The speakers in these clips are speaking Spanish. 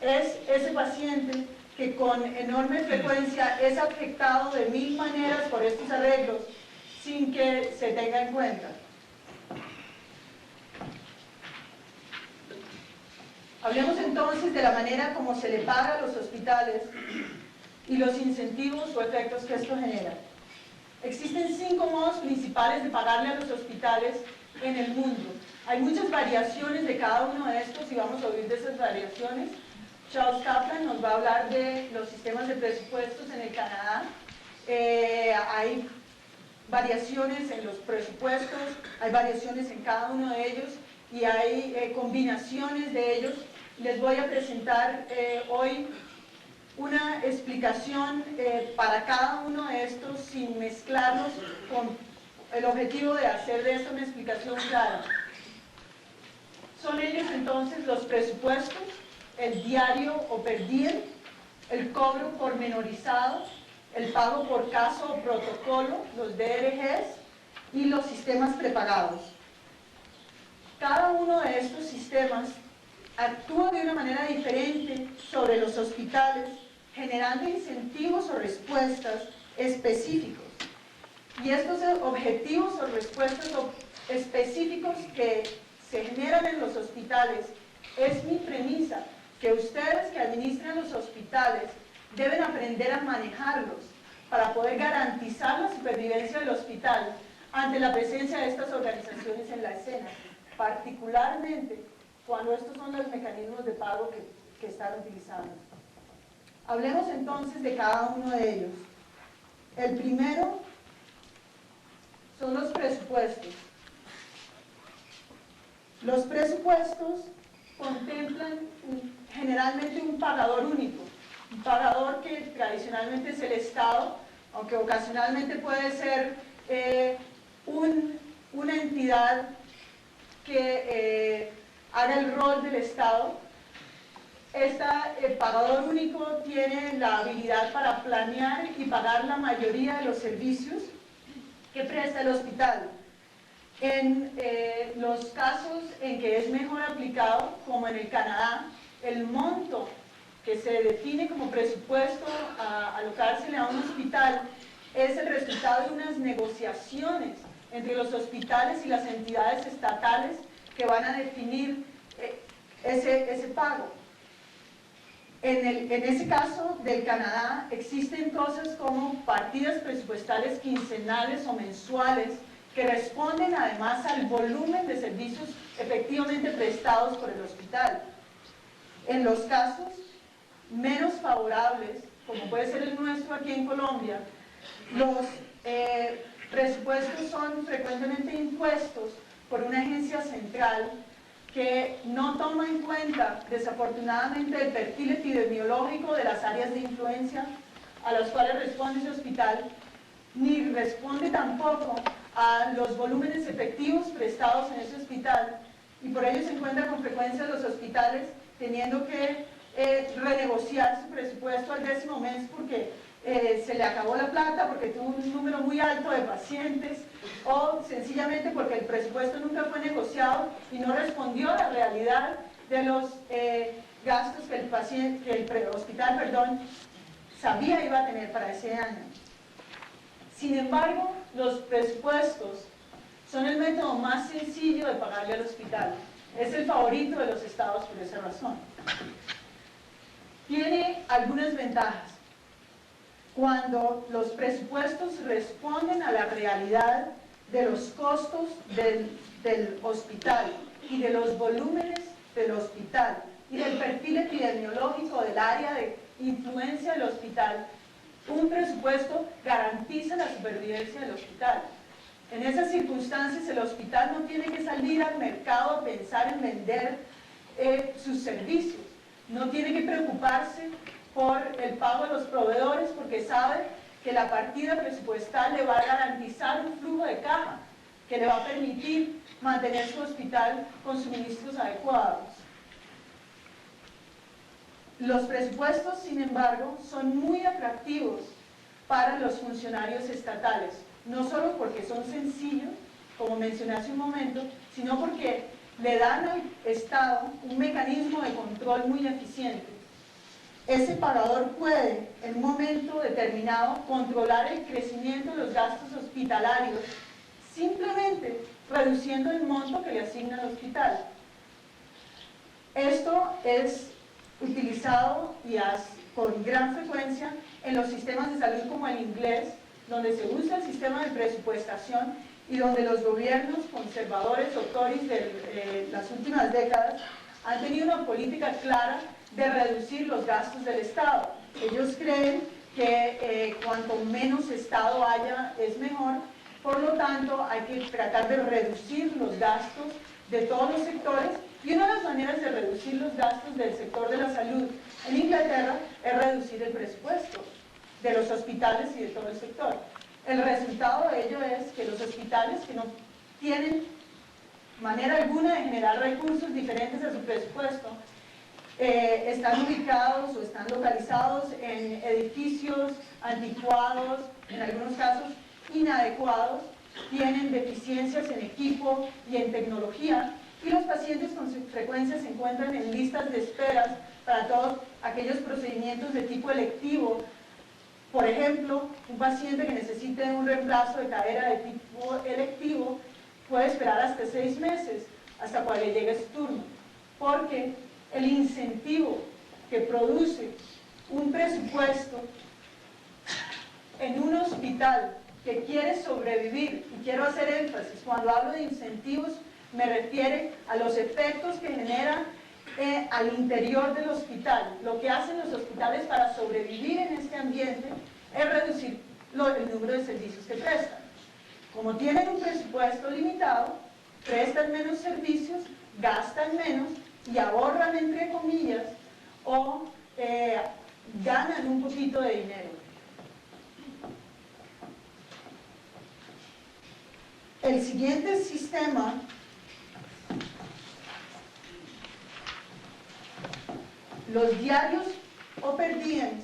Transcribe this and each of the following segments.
es ese paciente que con enorme frecuencia es afectado de 1000 maneras por estos arreglos sin que se tenga en cuenta. Hablemos entonces de la manera como se le paga a los hospitales y los incentivos o efectos que esto genera. Existen 5 modos principales de pagarle a los hospitales en el mundo. Hay muchas variaciones de cada uno de estos y vamos a oír de esas variaciones. Charles Kaplan nos va a hablar de los sistemas de presupuestos en el Canadá. Hay variaciones en los presupuestos, hay variaciones en cada uno de ellos y hay combinaciones de ellos. Les voy a presentar hoy una explicación para cada uno de estos sin mezclarlos, con el objetivo de hacer de esto una explicación clara. Son ellos entonces los presupuestos, el diario o per diem, el cobro pormenorizado, el pago por caso o protocolo, los DRGs, y los sistemas prepagados. Cada uno de estos sistemas actúa de una manera diferente sobre los hospitales, generando incentivos o respuestas específicos. Y estos objetivos o respuestas específicos que se generan en los hospitales, es mi premisa, que ustedes que administran los hospitales deben aprender a manejarlos para poder garantizar la supervivencia del hospital ante la presencia de estas organizaciones en la escena, particularmente cuando estos son los mecanismos de pago que están utilizando. Hablemos entonces de cada uno de ellos. El primero son los presupuestos. Los presupuestos contemplan generalmente un pagador único, un pagador que tradicionalmente es el Estado, aunque ocasionalmente puede ser una entidad que haga el rol del Estado. El pagador único tiene la habilidad para planear y pagar la mayoría de los servicios que presta el hospital. En los casos en que es mejor aplicado, como en el Canadá, el monto que se define como presupuesto a alocársele a un hospital es el resultado de unas negociaciones entre los hospitales y las entidades estatales que van a definir ese pago. En ese caso del Canadá existen cosas como partidas presupuestales quincenales o mensuales que responden además al volumen de servicios efectivamente prestados por el hospital. En los casos menos favorables, como puede ser el nuestro aquí en Colombia, los presupuestos son frecuentemente impuestos por una agencia central que no toma en cuenta, desafortunadamente, el perfil epidemiológico de las áreas de influencia a las cuales responde ese hospital, ni responde tampoco a los volúmenes efectivos prestados en ese hospital, y por ello se encuentra con frecuencia los hospitales teniendo que renegociar su presupuesto al 10º mes porque se le acabó la plata, porque tuvo un número muy alto de pacientes, o sencillamente porque el presupuesto nunca fue negociado y no respondió a la realidad de los gastos que el hospital sabía iba a tener para ese año. Sin embargo, los presupuestos son el método más sencillo de pagarle al hospital. Es el favorito de los estados por esa razón. Tiene algunas ventajas. Cuando los presupuestos responden a la realidad de los costos del hospital y de los volúmenes del hospital y del perfil epidemiológico del área de influencia del hospital, un presupuesto garantiza la supervivencia del hospital. En esas circunstancias el hospital no tiene que salir al mercado a pensar en vender sus servicios, no tiene que preocuparse por el pago de los proveedores porque sabe que la partida presupuestal le va a garantizar un flujo de caja que le va a permitir mantener su hospital con suministros adecuados. Los presupuestos, sin embargo, son muy atractivos para los funcionarios estatales, no solo porque son sencillos, como mencioné hace un momento, sino porque le dan al Estado un mecanismo de control muy eficiente. ese pagador puede, en un momento determinado, controlar el crecimiento de los gastos hospitalarios simplemente reduciendo el monto que le asigna el hospital. Esto es utilizado con gran frecuencia en los sistemas de salud como el inglés, donde se usa el sistema de presupuestación y donde los gobiernos conservadores o Tories de las últimas décadas han tenido una política clara de reducir los gastos del Estado. Ellos creen que cuanto menos Estado haya es mejor, por lo tanto hay que tratar de reducir los gastos de todos los sectores, y una de las maneras de reducir los gastos del sector de la salud en Inglaterra es reducir el presupuesto de los hospitales y de todo el sector. El resultado de ello es que los hospitales que no tienen manera alguna de generar recursos diferentes a su presupuesto están ubicados o están localizados en edificios anticuados, en algunos casos inadecuados, tienen deficiencias en equipo y en tecnología, y los pacientes con frecuencia se encuentran en listas de esperas para todos aquellos procedimientos de tipo electivo. Por ejemplo, un paciente que necesite un reemplazo de cadera de tipo electivo puede esperar hasta 6 meses hasta cuando le llegue su turno, porque el incentivo que produce un presupuesto en un hospital que quiere sobrevivir, y quiero hacer énfasis, cuando hablo de incentivos me refiero a los efectos que genera al interior del hospital. Lo que hacen los hospitales para sobrevivir en este ambiente es reducir el número de servicios que prestan. Como tienen un presupuesto limitado, prestan menos servicios, gastan menos y ahorran, entre comillas, o ganan un poquito de dinero. El siguiente sistema los diarios o per diems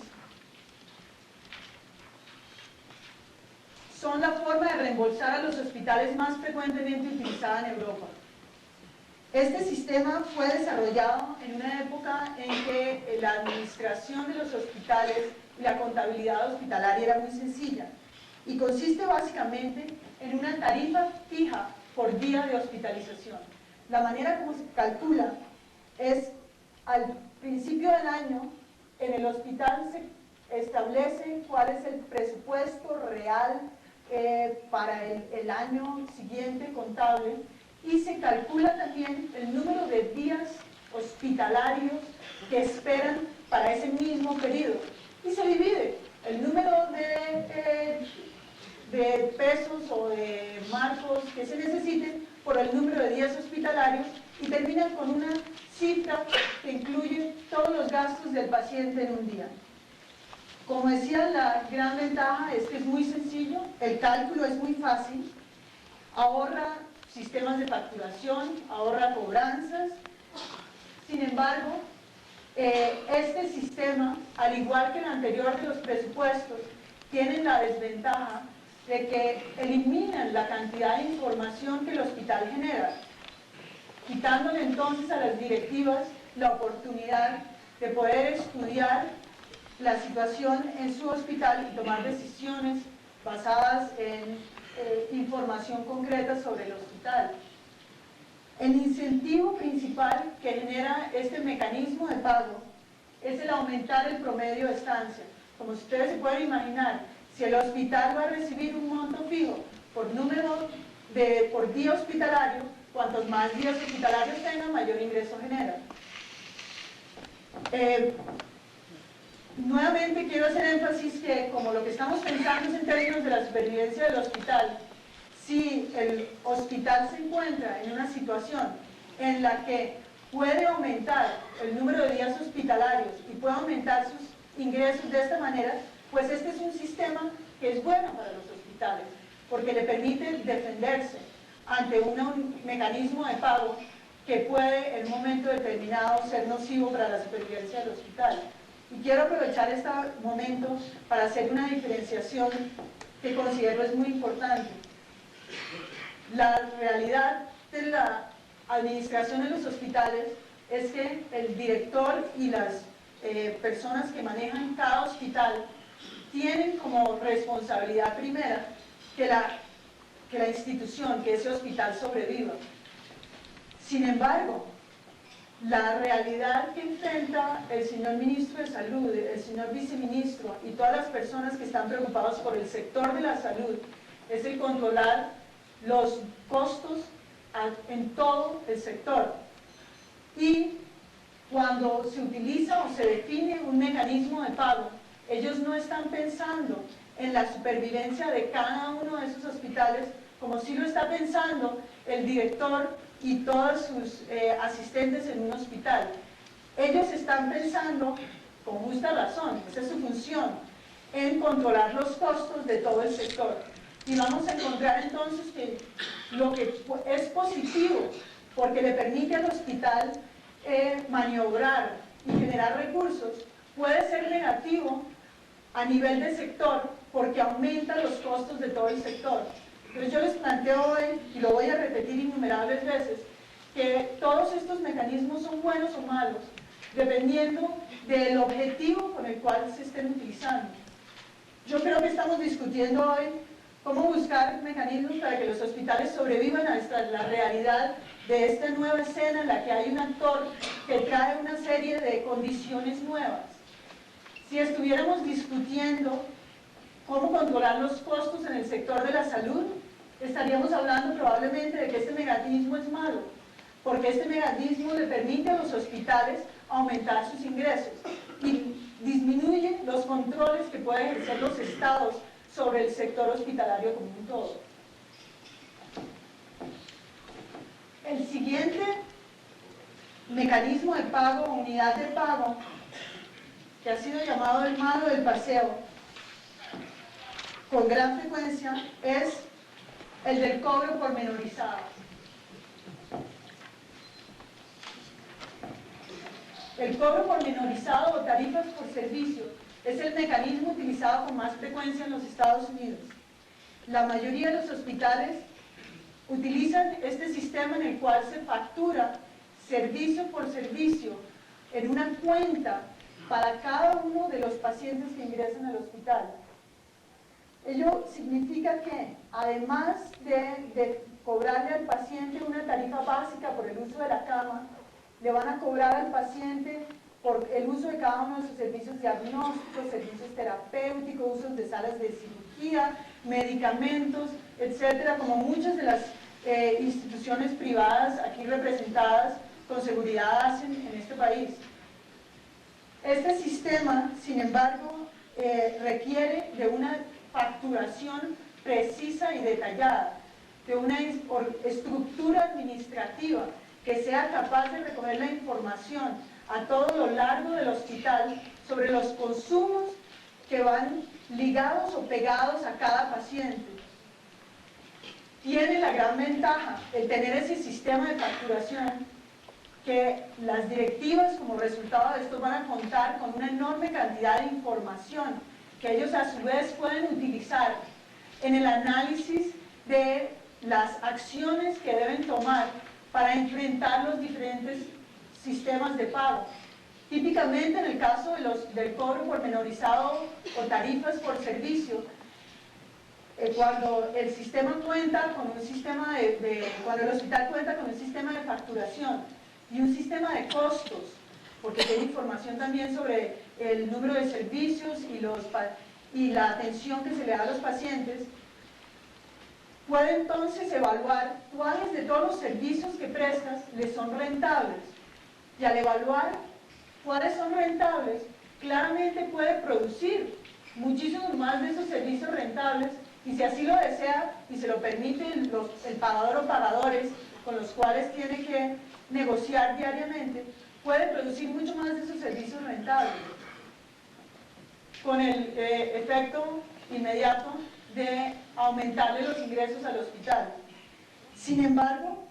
son la forma de reembolsar a los hospitales más frecuentemente utilizada en Europa. Este sistema fue desarrollado en una época en que la administración de los hospitales y la contabilidad hospitalaria era muy sencilla y consiste básicamente en una tarifa fija por día de hospitalización. La manera como se calcula es al principio del año, en el hospital se establece cuál es el presupuesto real para el año siguiente contable, y se calcula también el número de días hospitalarios que esperan para ese mismo periodo, y se divide el número de pesos o de marcos que se necesiten por el número de días hospitalarios, y terminan con una cifra que incluye todos los gastos del paciente en un día. Como decía, la gran ventaja es que es muy sencillo, el cálculo es muy fácil, ahorra sistemas de facturación, ahorra cobranzas. Sin embargo, este sistema, al igual que el anterior de los presupuestos, tiene la desventaja de que eliminan la cantidad de información que el hospital genera, quitándole entonces a las directivas la oportunidad de poder estudiar la situación en su hospital y tomar decisiones basadas en información concreta sobre el hospital. El incentivo principal que genera este mecanismo de pago es el aumentar el promedio de estancia. Como ustedes se pueden imaginar, si el hospital va a recibir un monto fijo por día hospitalario, cuantos más días hospitalarios tenga, mayor ingreso genera. Nuevamente quiero hacer énfasis que, como lo que estamos pensando es en términos de la supervivencia del hospital, si el hospital se encuentra en una situación en la que puede aumentar el número de días hospitalarios y puede aumentar sus ingresos de esta manera, pues este es un sistema que es bueno para los hospitales, porque le permite defenderse ante un mecanismo de pago que puede en un momento determinado ser nocivo para la supervivencia del hospital. Y quiero aprovechar este momento para hacer una diferenciación que considero es muy importante. La realidad de la administración de los hospitales es que el director y las personas que manejan cada hospital tienen como responsabilidad primera que la institución, que ese hospital sobreviva. Sin embargo, la realidad que enfrenta el señor ministro de Salud, el señor viceministro y todas las personas que están preocupados por el sector de la salud es el controlar los costos en todo el sector. Y cuando se utiliza o se define un mecanismo de pago, ellos no están pensando en la supervivencia de cada uno de esos hospitales como si lo está pensando el director y todos sus asistentes en un hospital. Ellos están pensando, con justa razón, esa es su función, en controlar los costos de todo el sector. Y vamos a encontrar entonces que lo que es positivo, porque le permite al hospital maniobrar y generar recursos, puede ser negativo a nivel de sector, porque aumenta los costos de todo el sector. Entonces yo les planteo hoy, y lo voy a repetir innumerables veces, que todos estos mecanismos son buenos o malos, dependiendo del objetivo con el cual se estén utilizando. Yo creo que estamos discutiendo hoy cómo buscar mecanismos para que los hospitales sobrevivan a la realidad de esta nueva escena en la que hay un actor que trae una serie de condiciones nuevas. Si estuviéramos discutiendo cómo controlar los costos en el sector de la salud, estaríamos hablando probablemente de que este mecanismo es malo, porque este mecanismo le permite a los hospitales aumentar sus ingresos y disminuye los controles que pueden ejercer los estados sobre el sector hospitalario como un todo. El siguiente mecanismo de pago, unidad de pago, que ha sido llamado el malo del paseo, con gran frecuencia es el del cobro pormenorizado. El cobro pormenorizado o tarifas por servicio es el mecanismo utilizado con más frecuencia en los Estados Unidos. La mayoría de los hospitales utilizan este sistema en el cual se factura servicio por servicio en una cuenta para cada uno de los pacientes que ingresan al hospital. Ello significa que, además de cobrarle al paciente una tarifa básica por el uso de la cama, le van a cobrar al paciente por el uso de cada uno de sus servicios diagnósticos, servicios terapéuticos, usos de salas de cirugía, medicamentos, etcétera, como muchas de las instituciones privadas aquí representadas con seguridad hacen en este país. Este sistema, sin embargo, requiere de una facturación precisa y detallada, de una estructura administrativa que sea capaz de recoger la información a todo lo largo del hospital sobre los consumos que van ligados o pegados a cada paciente. Tiene la gran ventaja de tener ese sistema de facturación que las directivas como resultado de esto van a contar con una enorme cantidad de información que ellos a su vez pueden utilizar en el análisis de las acciones que deben tomar para enfrentar los diferentes sistemas de pago. Típicamente en el caso del cobro pormenorizado o tarifas por servicio, cuando el sistema cuenta con un sistema cuando el hospital cuenta con un sistema de facturación y un sistema de costos, porque tiene información también sobre el número de servicios y la atención que se le da a los pacientes, puede entonces evaluar cuáles de todos los servicios que prestas le son rentables. Y al evaluar cuáles son rentables, claramente puede producir muchísimos más de esos servicios rentables, y si así lo desea y se lo permite el pagador o pagadores con los cuales tiene que negociar diariamente, puede producir mucho más de esos servicios rentables, con el efecto inmediato de aumentarle los ingresos al hospital. Sin embargo,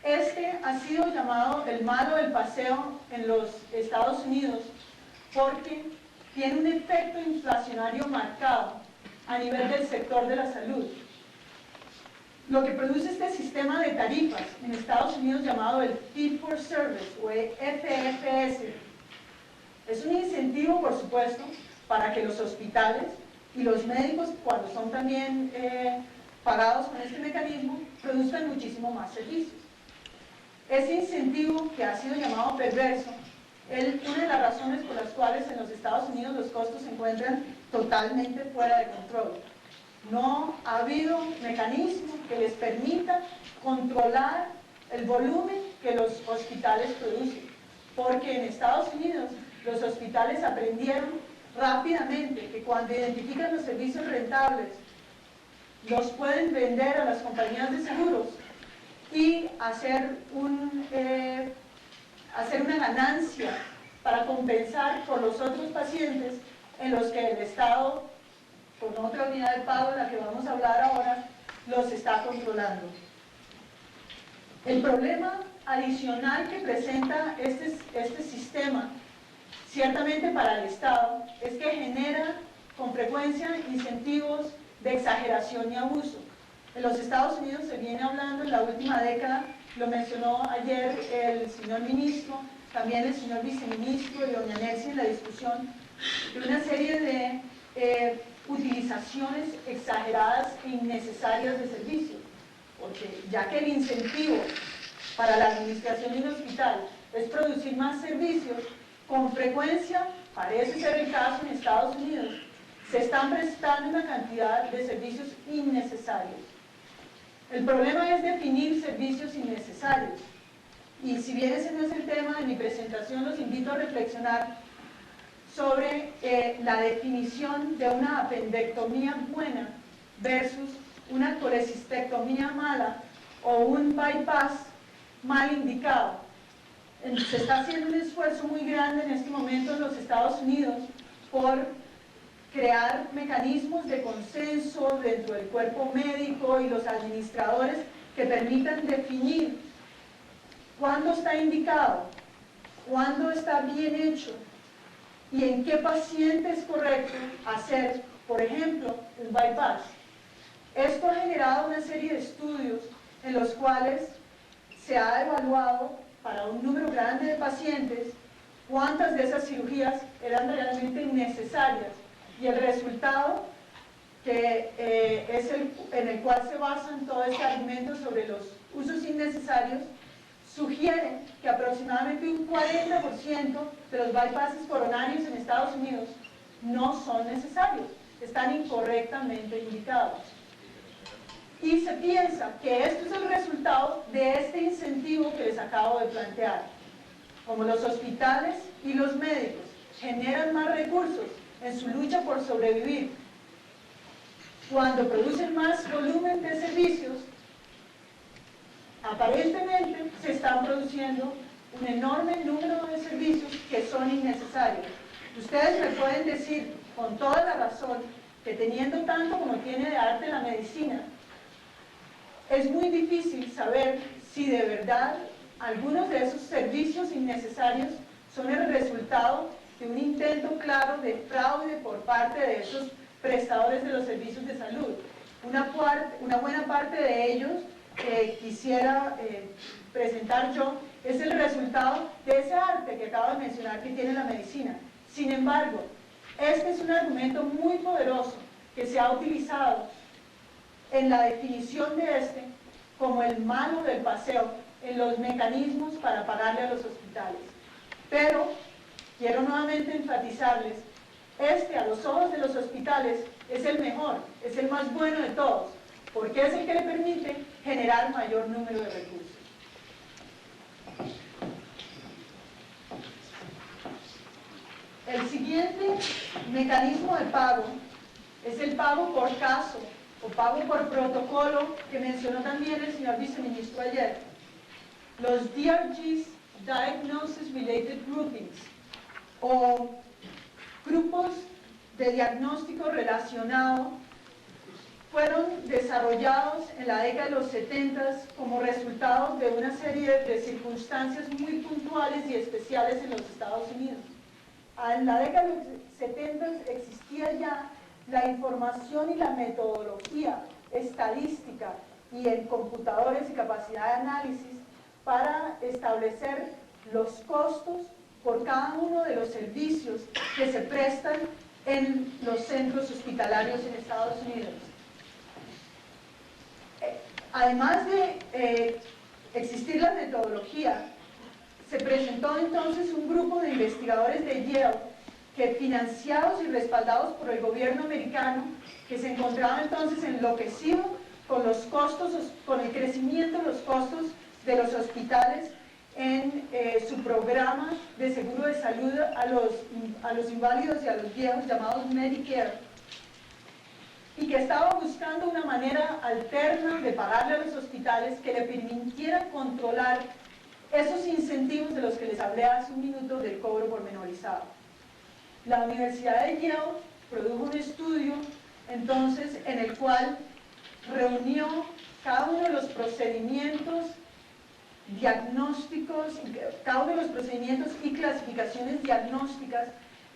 este ha sido llamado el malo del paseo en los Estados Unidos porque tiene un efecto inflacionario marcado a nivel del sector de la salud. Lo que produce este sistema de tarifas en Estados Unidos llamado el Fee for Service o FFS Es un incentivo, por supuesto, para que los hospitales y los médicos, cuando son también pagados con este mecanismo, produzcan muchísimo más servicios. Ese incentivo, que ha sido llamado perverso, es una de las razones por las cuales en los Estados Unidos los costos se encuentran totalmente fuera de control. No ha habido mecanismo que les permita controlar el volumen que los hospitales producen, porque en Estados Unidos los hospitales aprendieron rápidamente que cuando identifican los servicios rentables, los pueden vender a las compañías de seguros y hacer una ganancia para compensar por los otros pacientes en los que el Estado, con otra unidad de pago, la que vamos a hablar ahora, los está controlando. El problema adicional que presenta este sistema, ciertamente para el Estado, es que genera con frecuencia incentivos de exageración y abuso. En los Estados Unidos se viene hablando en la última década, lo mencionó ayer el señor ministro, también el señor viceministro y doña Nelsi en la discusión, de una serie de utilizaciones exageradas e innecesarias de servicios, porque ya que el incentivo para la administración de un hospital es producir más servicios, con frecuencia, parece ser el caso en Estados Unidos, se están prestando una cantidad de servicios innecesarios. El problema es definir servicios innecesarios. Y si bien ese no es el tema de mi presentación, los invito a reflexionar sobre la definición de una apendectomía buena versus una colecistectomía mala o un bypass mal indicado. Se está haciendo un esfuerzo muy grande en este momento en los Estados Unidos por crear mecanismos de consenso dentro del cuerpo médico y los administradores que permitan definir cuándo está indicado, cuándo está bien hecho y en qué paciente es correcto hacer, por ejemplo, un bypass. Esto ha generado una serie de estudios en los cuales se ha evaluado para un número grande de pacientes cuántas de esas cirugías eran realmente necesarias. Y el resultado, que es en el cual se basan todo este argumento sobre los usos innecesarios, sugiere que aproximadamente un 40% de los bypasses coronarios en Estados Unidos no son necesarios, están incorrectamente indicados. Y se piensa que esto es el resultado de este incentivo que les acabo de plantear. Como los hospitales y los médicos generan más recursos en su lucha por sobrevivir, cuando producen más volumen de servicios, aparentemente se están produciendo un enorme número de servicios que son innecesarios. Ustedes me pueden decir con toda la razón que teniendo tanto como tiene de arte la medicina, es muy difícil saber si de verdad algunos de esos servicios innecesarios son el resultado de un intento claro de fraude por parte de esos prestadores de los servicios de salud. Una buena parte de ellos que quisiera presentar yo es el resultado de ese arte que acabo de mencionar que tiene la medicina. Sin embargo, este es un argumento muy poderoso que se ha utilizado en la definición de este como el malo del paseo en los mecanismos para pagarle a los hospitales. Pero quiero nuevamente enfatizarles, a los ojos de los hospitales es el mejor, es el más bueno de todos, porque es el que le permite generar mayor número de recursos. El siguiente mecanismo de pago es el pago por caso o pago por protocolo que mencionó también el señor viceministro ayer. Los DRGs, Diagnosis Related Groupings, o grupos de diagnóstico relacionado, fueron desarrollados en la década de los 70 como resultado de una serie de circunstancias muy puntuales y especiales en los Estados Unidos. En la década de los 70 existía ya la información y la metodología estadística y en computadores y capacidad de análisis para establecer los costos por cada uno de los servicios que se prestan en los centros hospitalarios en Estados Unidos. Además de existir la metodología, se presentó entonces un grupo de investigadores de Yale que, financiados y respaldados por el gobierno americano, que se encontraba entonces enloquecido con los costos, con el crecimiento de los costos de los hospitales en su programa de seguro de salud a los inválidos y a los viejos, llamados Medicare, y que estaba buscando una manera alterna de pagarle a los hospitales que le permitiera controlar esos incentivos de los que les hablé hace un minuto del cobro pormenorizado. La Universidad de Yale produjo un estudio entonces en el cual reunió cada uno de los procedimientos diagnósticos, cada uno de los procedimientos y clasificaciones diagnósticas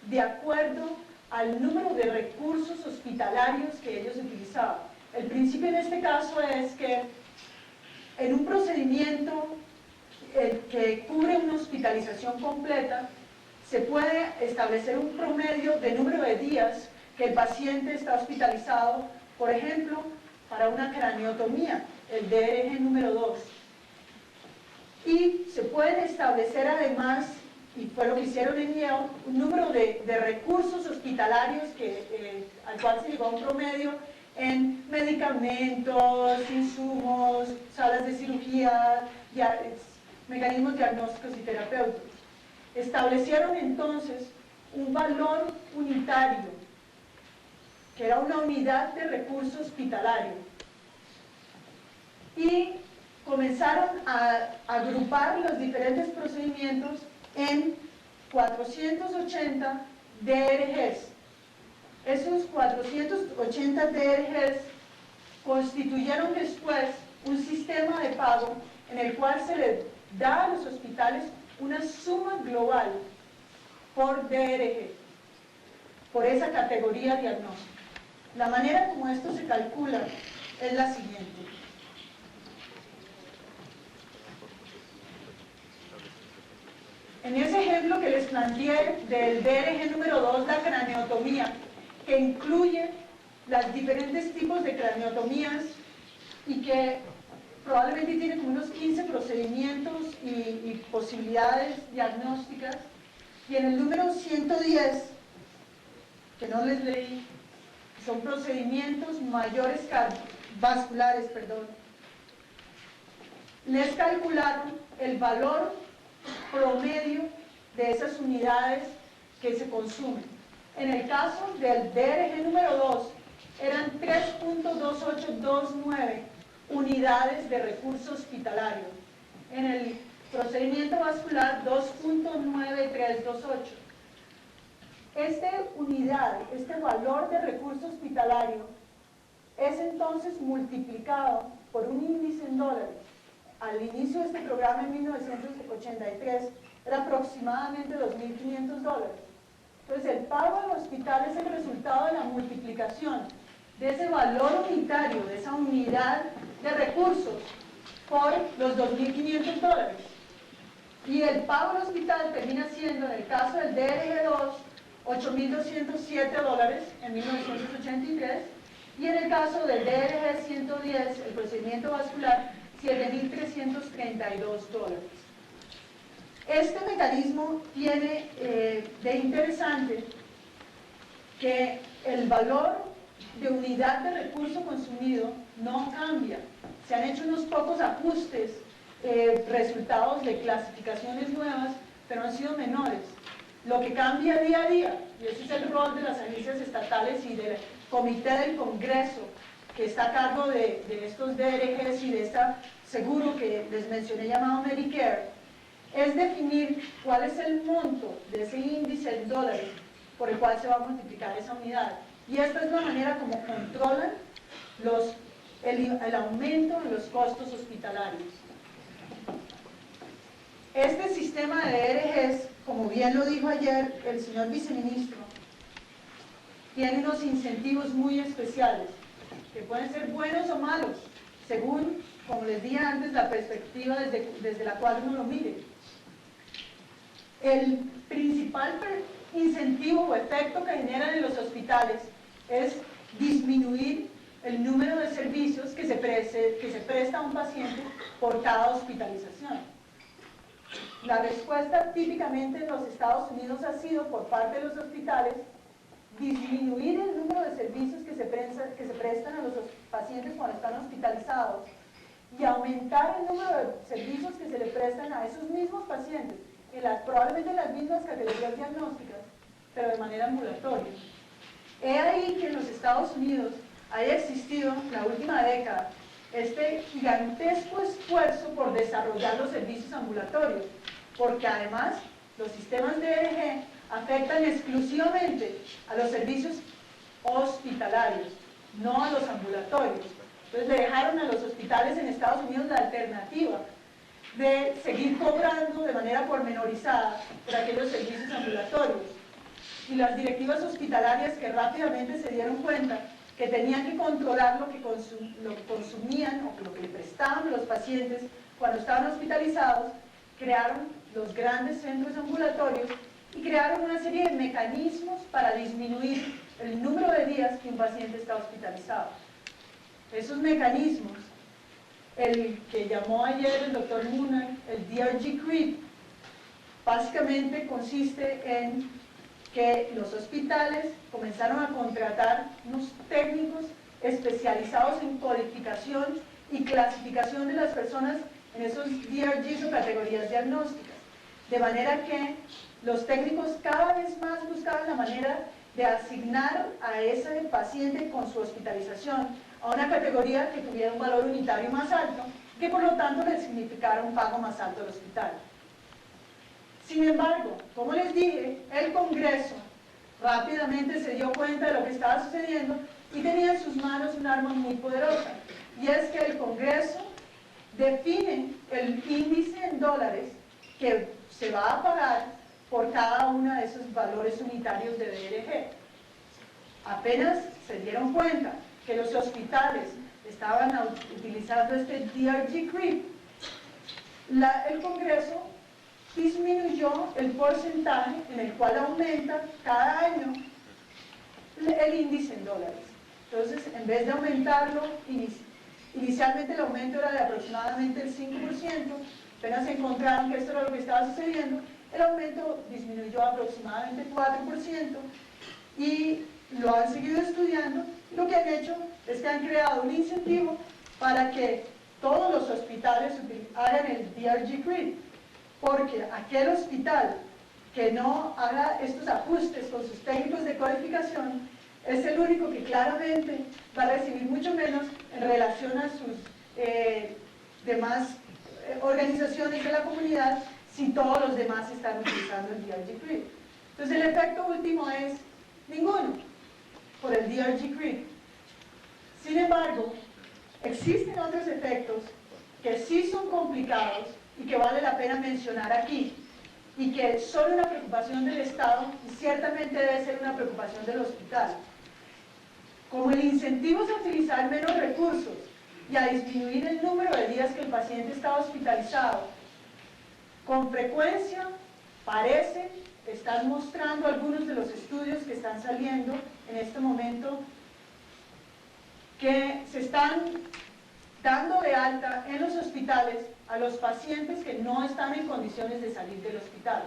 de acuerdo al número de recursos hospitalarios que ellos utilizaban. El principio en este caso es que en un procedimiento que cubre una hospitalización completa, se puede establecer un promedio de número de días que el paciente está hospitalizado, por ejemplo, para una craneotomía, el DRG número 2. Y se pueden establecer además, y fue lo que hicieron en Yale, un número de recursos hospitalarios al cual se llegó a un promedio en medicamentos, insumos, salas de cirugía, mecanismos diagnósticos y terapéuticos. Establecieron entonces un valor unitario, que era una unidad de recurso hospitalario, y comenzaron a agrupar los diferentes procedimientos en 480 DRGs. Esos 480 DRGs constituyeron después un sistema de pago en el cual se le da a los hospitales una suma global por DRG, por esa categoría diagnóstica. La manera como esto se calcula es la siguiente. En ese ejemplo que les planteé del DRG número 2, la craneotomía, que incluye los diferentes tipos de craneotomías y que probablemente tiene como unos 15 procedimientos y posibilidades diagnósticas, y en el número 110, que no les leí, son procedimientos mayores vasculares, les calcularon el valor promedio de esas unidades que se consumen. En el caso del DRG número 2, eran 3.2829 unidades de recurso hospitalario. En el procedimiento vascular, 2.9328. Este valor de recurso hospitalario es entonces multiplicado por un índice en dólares. Al inicio de este programa en 1983 era aproximadamente $2.500. Entonces el pago al hospital es el resultado de la multiplicación de ese valor unitario, de esa unidad de recursos, por los $2.500. Y el pago al hospital termina siendo, en el caso del DRG2, $8.207 en 1983, y en el caso del DRG-110, el procedimiento vascular, $7.332. Este mecanismo tiene de interesante que el valor de unidad de recurso consumido no cambia. Se han hecho unos pocos ajustes, resultados de clasificaciones nuevas, pero han sido menores. Lo que cambia día a día, y ese es el rol de las agencias estatales y del comité del Congreso que está a cargo de estos DRGs y de este seguro que les mencioné llamado Medicare, es definir cuál es el monto de ese índice en dólares por el cual se va a multiplicar esa unidad. Y esta es la manera como controlan el aumento de los costos hospitalarios. Este sistema de DRGs, como bien lo dijo ayer el señor viceministro, tiene unos incentivos muy especiales, que pueden ser buenos o malos, según, como les dije antes, la perspectiva desde la cual uno lo mire. El principal incentivo o efecto que generan en los hospitales es disminuir el número de servicios que se presta a un paciente por cada hospitalización. La respuesta típicamente en los Estados Unidos ha sido, por parte de los hospitales, disminuir el número de servicios que se prestan a los pacientes cuando están hospitalizados y aumentar el número de servicios que se le prestan a esos mismos pacientes, probablemente en las mismas categorías diagnósticas, pero de manera ambulatoria. He ahí que en los Estados Unidos haya existido en la última década este gigantesco esfuerzo por desarrollar los servicios ambulatorios, porque además los sistemas de DRG afectan exclusivamente a los servicios hospitalarios, no a los ambulatorios. Entonces le dejaron a los hospitales en Estados Unidos la alternativa de seguir cobrando de manera pormenorizada por aquellos servicios ambulatorios. Y las directivas hospitalarias, que rápidamente se dieron cuenta que tenían que controlar lo que consumían o lo que le prestaban los pacientes cuando estaban hospitalizados, crearon los grandes centros ambulatorios y crearon una serie de mecanismos para disminuir el número de días que un paciente está hospitalizado. Esos mecanismos, el que llamó ayer el doctor Mooner, el DRG Creep, básicamente consiste en que los hospitales comenzaron a contratar unos técnicos especializados en codificación y clasificación de las personas en esos DRGs o categorías diagnósticas, de manera que los técnicos cada vez más buscaban la manera de asignar a ese paciente con su hospitalización a una categoría que tuviera un valor unitario más alto, que por lo tanto le significara un pago más alto al hospital. Sin embargo, como les dije, el Congreso rápidamente se dio cuenta de lo que estaba sucediendo y tenía en sus manos un arma muy poderosa, y es que el Congreso define el índice en dólares que se va a pagar por cada uno de esos valores unitarios de DRG. Apenas se dieron cuenta que los hospitales estaban utilizando este DRG Creep, el Congreso disminuyó el porcentaje en el cual aumenta cada año el índice en dólares. Entonces, en vez de aumentarlo, inicialmente el aumento era de aproximadamente el 5%, apenas encontraron que esto era lo que estaba sucediendo, el aumento disminuyó a aproximadamente 4% y lo han seguido estudiando. Lo que han hecho es que han creado un incentivo para que todos los hospitales hagan el DRG Creep, porque aquel hospital que no haga estos ajustes con sus técnicos de codificación es el único que claramente va a recibir mucho menos en relación a sus demás organizaciones de la comunidad si todos los demás están utilizando el DRG Creep. Entonces el efecto último es ninguno por el DRG Creep. Sin embargo, existen otros efectos que sí son complicados y que vale la pena mencionar aquí, y que son una preocupación del Estado y ciertamente debe ser una preocupación del hospital. Como el incentivo es a utilizar menos recursos y a disminuir el número de días que el paciente está hospitalizado, con frecuencia parece, están mostrando algunos de los estudios que están saliendo en este momento, que se están dando de alta en los hospitales a los pacientes que no están en condiciones de salir del hospital,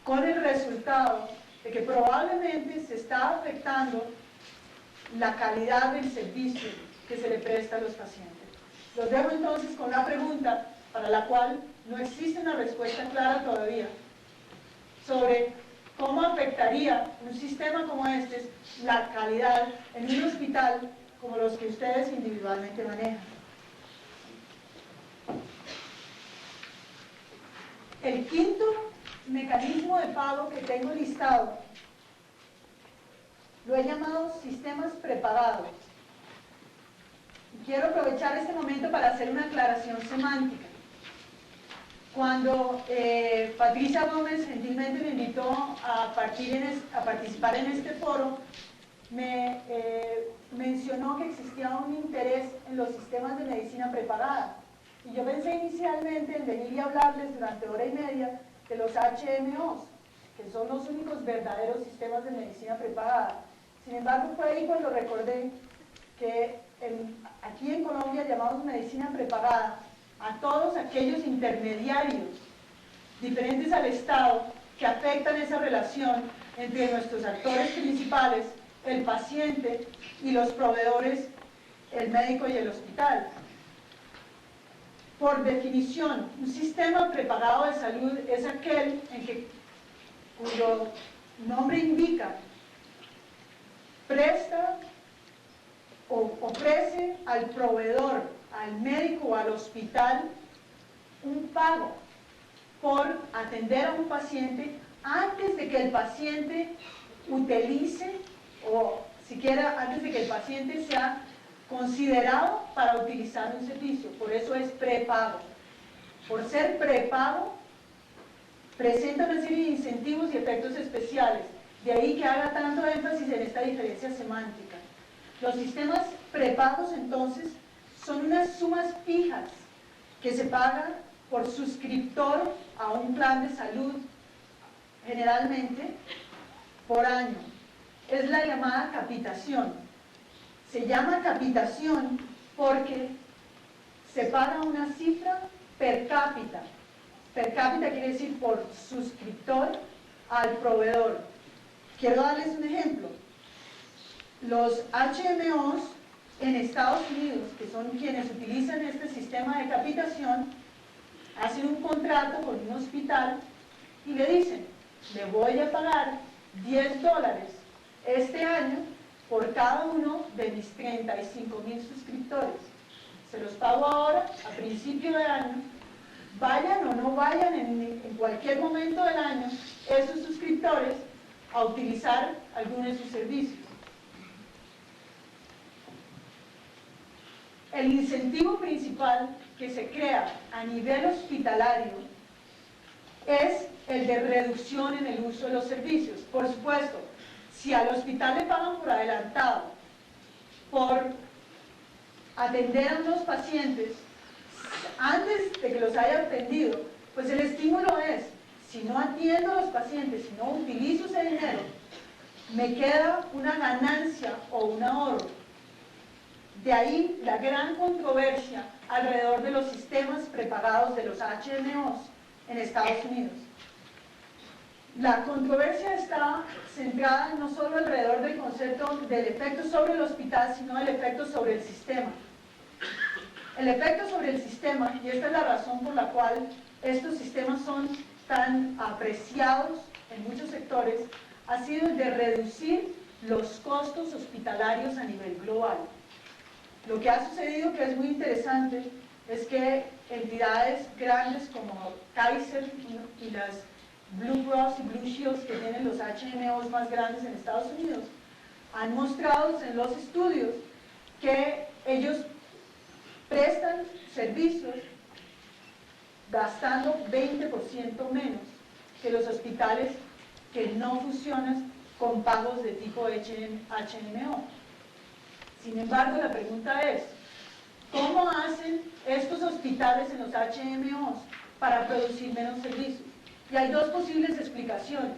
con el resultado de que probablemente se está afectando la calidad del servicio que se le presta a los pacientes. Los dejo entonces con la pregunta para la cual no existe una respuesta clara todavía, sobre cómo afectaría un sistema como este la calidad en un hospital como los que ustedes individualmente manejan. El quinto mecanismo de pago que tengo listado lo he llamado sistemas prepagados. Quiero aprovechar este momento para hacer una aclaración semántica. Cuando Patricia Gómez gentilmente me invitó a participar en este foro, me mencionó que existía un interés en los sistemas de medicina prepagada. Y yo pensé inicialmente en venir y hablarles durante hora y media de los HMOs, que son los únicos verdaderos sistemas de medicina prepagada. Sin embargo, fue ahí cuando recordé que aquí en Colombia llamamos medicina prepagada a todos aquellos intermediarios diferentes al Estado que afectan esa relación entre nuestros actores principales, el paciente y los proveedores, el médico y el hospital. Por definición, un sistema prepagado de salud es aquel cuyo nombre indica presta o ofrece al proveedor, al médico o al hospital un pago por atender a un paciente antes de que el paciente utilice o siquiera antes de que el paciente sea considerado para utilizar un servicio. Por eso es prepago. Por ser prepago, presenta una serie de incentivos y efectos especiales. De ahí que haga tanto énfasis en esta diferencia semántica. Los sistemas prepagos, entonces, son unas sumas fijas que se pagan por suscriptor a un plan de salud, generalmente por año. Es la llamada capitación. Se llama capitación porque se paga una cifra per cápita. Per cápita quiere decir por suscriptor al proveedor. Quiero darles un ejemplo. Los HMOs en Estados Unidos, que son quienes utilizan este sistema de capitación, hacen un contrato con un hospital y le dicen, le voy a pagar $10 este año por cada uno de mis 35,000 suscriptores. Se los pago ahora, a principio de año, vayan o no vayan en cualquier momento del año esos suscriptores a utilizar alguno de sus servicios. El incentivo principal que se crea a nivel hospitalario es el de reducción en el uso de los servicios. Por supuesto, si al hospital le pagan por adelantado, por atender a unos pacientes antes de que los haya atendido, pues el estímulo es, si no atiendo a los pacientes, si no utilizo ese dinero, me queda una ganancia o un ahorro. De ahí la gran controversia alrededor de los sistemas prepagados de los HMOs en Estados Unidos. La controversia está centrada no solo alrededor del concepto del efecto sobre el hospital, sino del efecto sobre el sistema. El efecto sobre el sistema, y esta es la razón por la cual estos sistemas son tan apreciados en muchos sectores, ha sido el de reducir los costos hospitalarios a nivel global. Lo que ha sucedido, que es muy interesante, es que entidades grandes como Kaiser y las Blue Cross y Blue Shields, que tienen los HMOs más grandes en Estados Unidos, han mostrado en los estudios que ellos prestan servicios gastando 20% menos que los hospitales que no funcionan con pagos de tipo HMO. Sin embargo, la pregunta es, ¿cómo hacen estos hospitales en los HMOs para producir menos servicios? Y hay dos posibles explicaciones.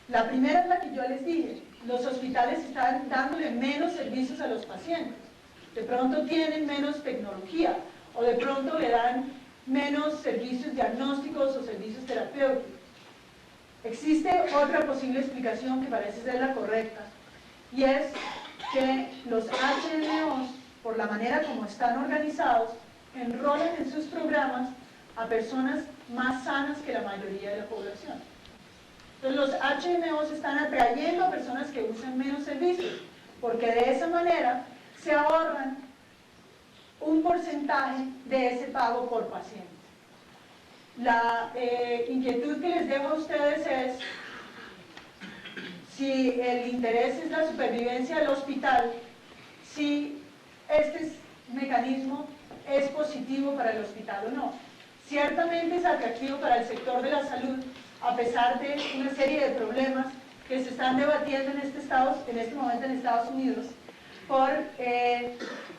La primera es la que yo les dije, los hospitales están dándole menos servicios a los pacientes. De pronto tienen menos tecnología, o de pronto le dan menos servicios diagnósticos o servicios terapéuticos. Existe otra posible explicación que parece ser la correcta, y es que los HMOs, por la manera como están organizados, enrolan en sus programas a personas más sanas que la mayoría de la población. Entonces los HMOs están atrayendo a personas que usan menos servicios, porque de esa manera se ahorran un porcentaje de ese pago por paciente. La inquietud que les dejo a ustedes es si el interés es la supervivencia del hospital, si este mecanismo es positivo para el hospital o no. Ciertamente es atractivo para el sector de la salud, a pesar de una serie de problemas que se están debatiendo en este momento en Estados Unidos, por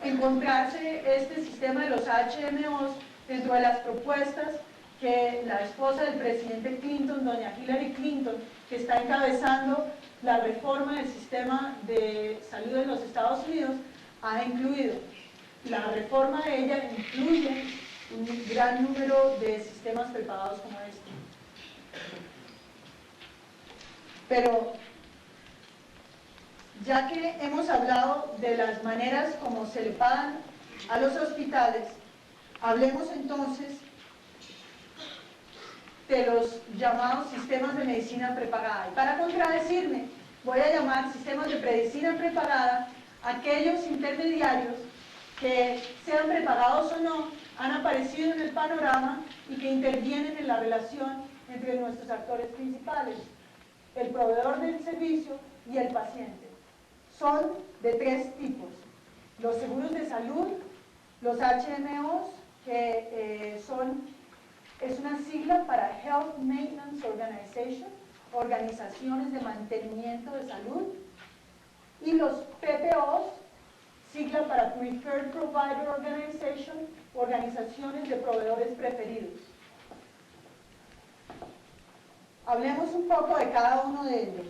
encontrarse este sistema de los HMOs dentro de las propuestas que la esposa del presidente Clinton, doña Hillary Clinton, que está encabezando la reforma del sistema de salud en los Estados Unidos, ha incluido. La reforma de ella incluye un gran número de sistemas prepagados como este. Pero, ya que hemos hablado de las maneras como se le pagan a los hospitales, hablemos entonces de los llamados sistemas de medicina prepagada. Y para contradecirme, voy a llamar sistemas de medicina prepagada aquellos intermediarios que, sean prepagados o no, han aparecido en el panorama y que intervienen en la relación entre nuestros actores principales, el proveedor del servicio y el paciente. Son de tres tipos: los seguros de salud, los HMOs, que es una sigla para Health Maintenance Organization, organizaciones de mantenimiento de salud, y los PPOs, sigla para Preferred Provider Organization, organizaciones de proveedores preferidos. Hablemos un poco de cada uno de ellos.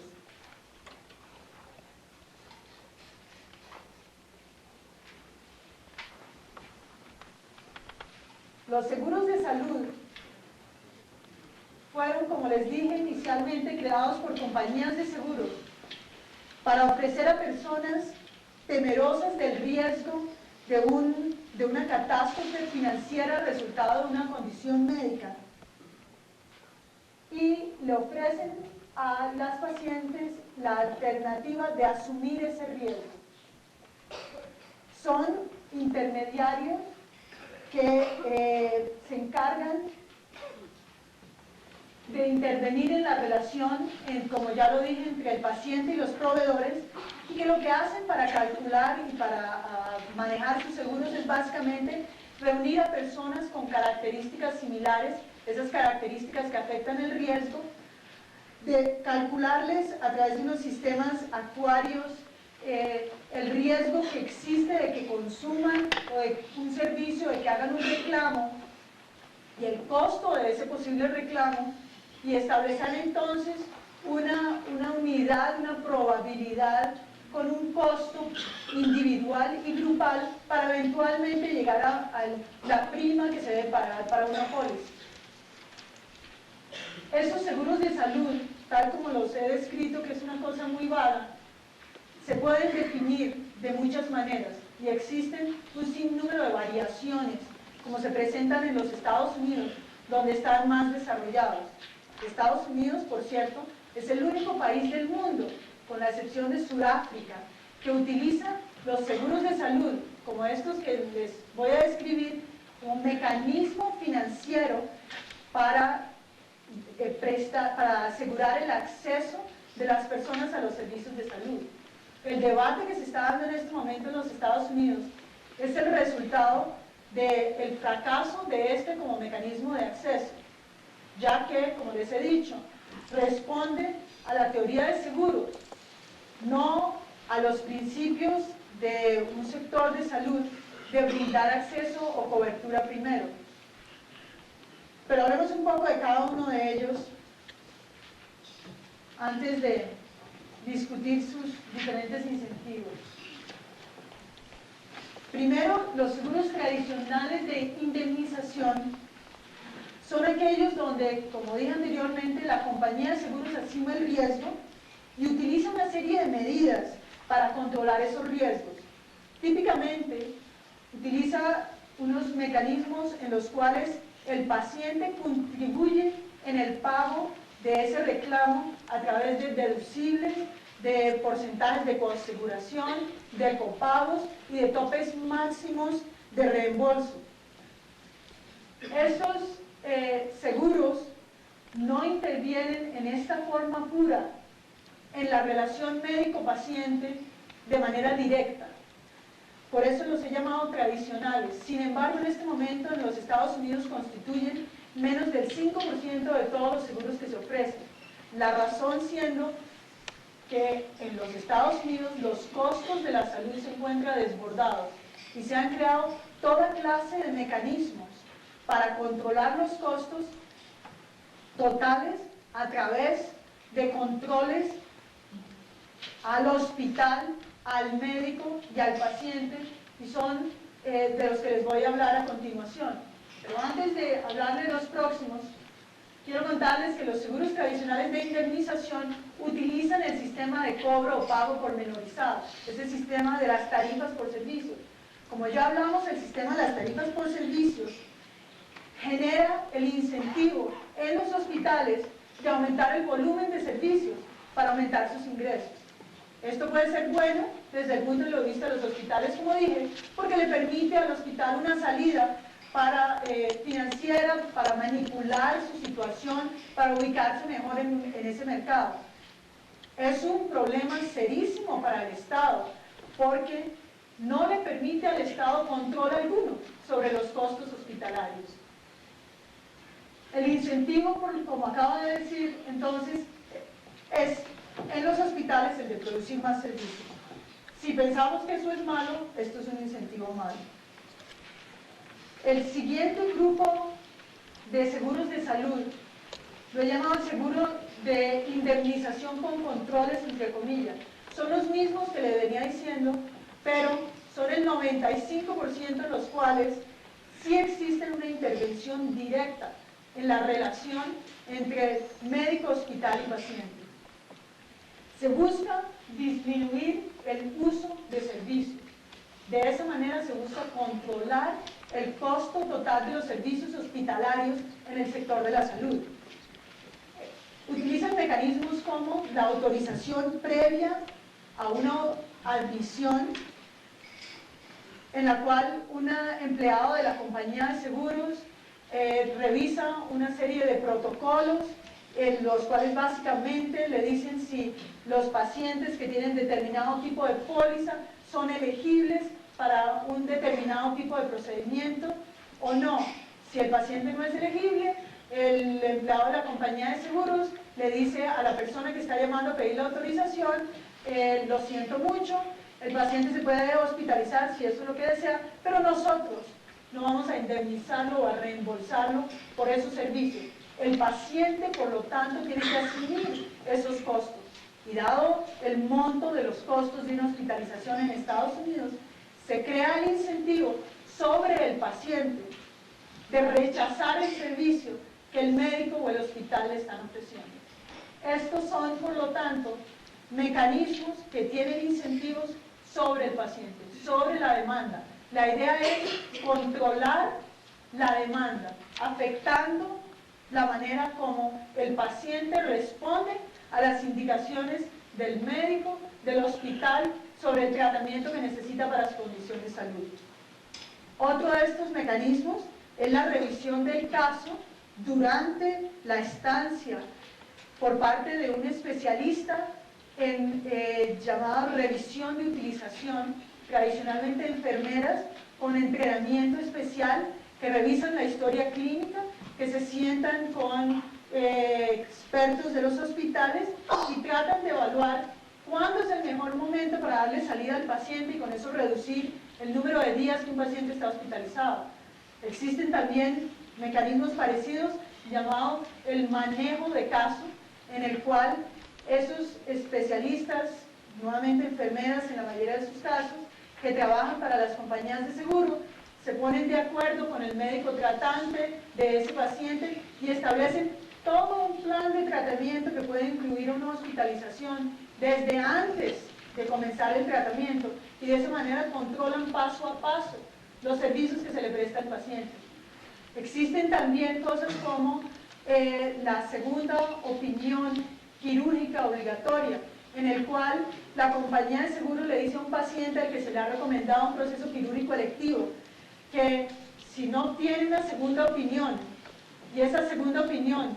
Los seguros de salud fueron, como les dije inicialmente, creados por compañías de seguros para ofrecer a personas temerosas del riesgo de una catástrofe financiera resultado de una condición médica, y le ofrecen a las pacientes la alternativa de asumir ese riesgo. Son intermediarios que se encargan de intervenir en la relación, como ya lo dije, entre el paciente y los proveedores, y que lo que hacen para calcular y para manejar sus seguros es básicamente reunir a personas con características similares, esas características que afectan el riesgo, de calcularles a través de unos sistemas actuarios el riesgo que existe de que consuman o de un servicio, de que hagan un reclamo, y el costo de ese posible reclamo, y establecer entonces una unidad, una probabilidad con un costo individual y grupal para eventualmente llegar a la prima que se debe pagar para una póliza. Esos seguros de salud, tal como los he descrito, que es una cosa muy vaga, se pueden definir de muchas maneras y existen un sinnúmero de variaciones, como se presentan en los Estados Unidos, donde están más desarrollados. Estados Unidos, por cierto, es el único país del mundo, con la excepción de Sudáfrica, que utiliza los seguros de salud, como estos que les voy a describir, como un mecanismo financiero para asegurar el acceso de las personas a los servicios de salud. El debate que se está dando en este momento en los Estados Unidos es el resultado del fracaso de este como mecanismo de acceso, ya que, como les he dicho, responde a la teoría de seguros, no a los principios de un sector de salud de brindar acceso o cobertura primero. Pero hablemos un poco de cada uno de ellos antes de discutir sus diferentes incentivos. Primero, los seguros tradicionales de indemnización son aquellos donde, como dije anteriormente, la compañía de seguros asume el riesgo y utiliza una serie de medidas para controlar esos riesgos. Típicamente, utiliza unos mecanismos en los cuales el paciente contribuye en el pago de ese reclamo a través de deducibles, de porcentajes de coaseguración, de copagos y de topes máximos de reembolso. Estos seguros no intervienen en esta forma pura en la relación médico-paciente de manera directa. Por eso los he llamado tradicionales. Sin embargo, en este momento en los Estados Unidos constituyen menos del 5% de todos los seguros que se ofrecen. La razón siendo que en los Estados Unidos los costos de la salud se encuentran desbordados y se han creado toda clase de mecanismos para controlar los costos totales a través de controles al hospital, al médico y al paciente, y son de los que les voy a hablar a continuación. Pero antes de hablar de los próximos, quiero contarles que los seguros tradicionales de indemnización utilizan el sistema de cobro o pago pormenorizado, ese sistema de las tarifas por servicios. Como ya hablamos, el sistema de las tarifas por servicios genera el incentivo en los hospitales de aumentar el volumen de servicios para aumentar sus ingresos. Esto puede ser bueno desde el punto de vista de los hospitales, como dije, porque le permite al hospital una salida financiera para manipular su situación, para ubicarse mejor en ese mercado. Es un problema serísimo para el Estado, porque no le permite al Estado control alguno sobre los costos hospitalarios. El incentivo, como acabo de decir, entonces, es en los hospitales el de producir más servicios. Si pensamos que eso es malo, esto es un incentivo malo. El siguiente grupo de seguros de salud lo he llamado seguro de indemnización con controles, entre comillas. Son los mismos que le venía diciendo, pero son el 95% de los cuales sí existe una intervención directa en la relación entre médico, hospital y paciente. Se busca disminuir el uso de servicios. De esa manera se busca controlar el costo total de los servicios hospitalarios en el sector de la salud. Utilizan mecanismos como la autorización previa a una admisión, en la cual un empleado de la compañía de seguros revisa una serie de protocolos en los cuales básicamente le dicen si los pacientes que tienen determinado tipo de póliza son elegibles para un determinado tipo de procedimiento o no. Si el paciente no es elegible, el empleado de la compañía de seguros le dice a la persona que está llamando a pedir la autorización, lo siento mucho, el paciente se puede hospitalizar si eso es lo que desea, pero nosotros no vamos a indemnizarlo o a reembolsarlo por esos servicios. El paciente, por lo tanto, tiene que asumir esos costos. Y dado el monto de los costos de una hospitalización en Estados Unidos, se crea el incentivo sobre el paciente de rechazar el servicio que el médico o el hospital le están ofreciendo. Estos son, por lo tanto, mecanismos que tienen incentivos sobre el paciente, sobre la demanda. La idea es controlar la demanda, afectando la manera como el paciente responde a las indicaciones del médico, del hospital, sobre el tratamiento que necesita para su condición de salud. Otro de estos mecanismos es la revisión del caso durante la estancia por parte de un especialista en llamada revisión de utilización, tradicionalmente enfermeras con entrenamiento especial que revisan la historia clínica, que se sientan con expertos de los hospitales y tratan de evaluar cuándo es el mejor momento para darle salida al paciente y con eso reducir el número de días que un paciente está hospitalizado. Existen también mecanismos parecidos llamados el manejo de caso, en el cual esos especialistas, nuevamente enfermeras en la mayoría de sus casos, que trabajan para las compañías de seguro, se ponen de acuerdo con el médico tratante de ese paciente y establecen todo un plan de tratamiento que puede incluir una hospitalización desde antes de comenzar el tratamiento y de esa manera controlan paso a paso los servicios que se le presta al paciente. Existen también cosas como la segunda opinión quirúrgica obligatoria, en el cual la compañía de seguro le dice a un paciente al que se le ha recomendado un proceso quirúrgico electivo que si no obtiene una segunda opinión y esa segunda opinión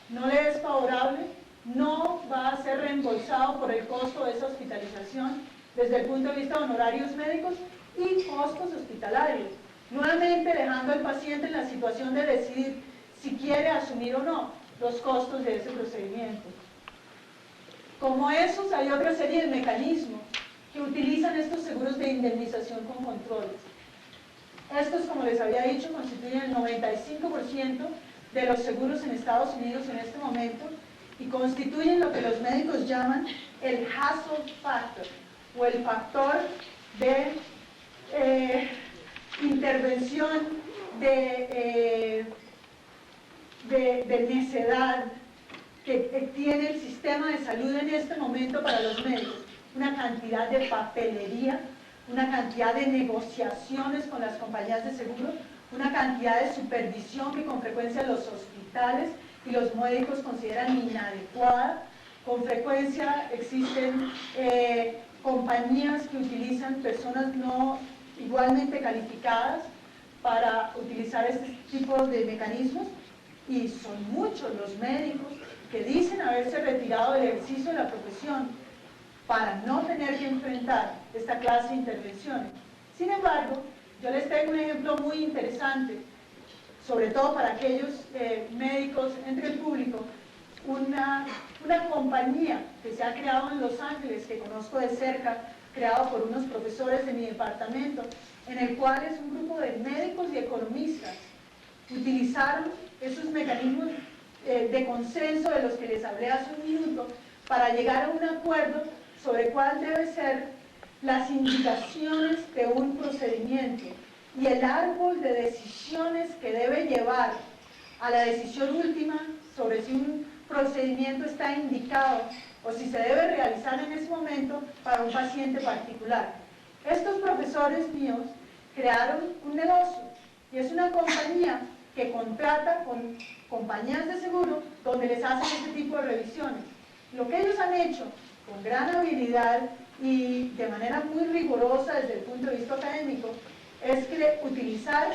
no le es favorable, no va a ser reembolsado por el costo de esa hospitalización desde el punto de vista de honorarios médicos y costos hospitalarios, nuevamente dejando al paciente en la situación de decidir si quiere asumir o no los costos de ese procedimiento. Como esos, hay otra serie de mecanismos que utilizan estos seguros de indemnización con controles. Estos, como les había dicho, constituyen el 95% de los seguros en Estados Unidos en este momento y constituyen lo que los médicos llaman el hassle factor o el factor de intervención de necedad que tiene el sistema de salud en este momento para los médicos. Una cantidad de papelería, una cantidad de negociaciones con las compañías de seguro, una cantidad de supervisión que con frecuencia los hospitales y los médicos consideran inadecuada. Con frecuencia existen compañías que utilizan personas no igualmente calificadas para utilizar este tipo de mecanismos, y son muchos los médicos que dicen haberse retirado del ejercicio de la profesión para no tener que enfrentar esta clase de intervenciones. Sin embargo, yo les traigo un ejemplo muy interesante, sobre todo para aquellos médicos entre el público, una compañía que se ha creado en Los Ángeles, que conozco de cerca, creado por unos profesores de mi departamento, en el cual es un grupo de médicos y economistas. Utilizaron esos mecanismos de consenso de los que les hablé hace un minuto para llegar a un acuerdo sobre cuál debe ser las indicaciones de un procedimiento y el árbol de decisiones que debe llevar a la decisión última sobre si un procedimiento está indicado o si se debe realizar en ese momento para un paciente particular. Estos profesores míos crearon un negocio y es una compañía que contrata con compañías de seguro donde les hacen este tipo de revisiones. Lo que ellos han hecho con gran habilidad y de manera muy rigurosa desde el punto de vista académico es que utilizar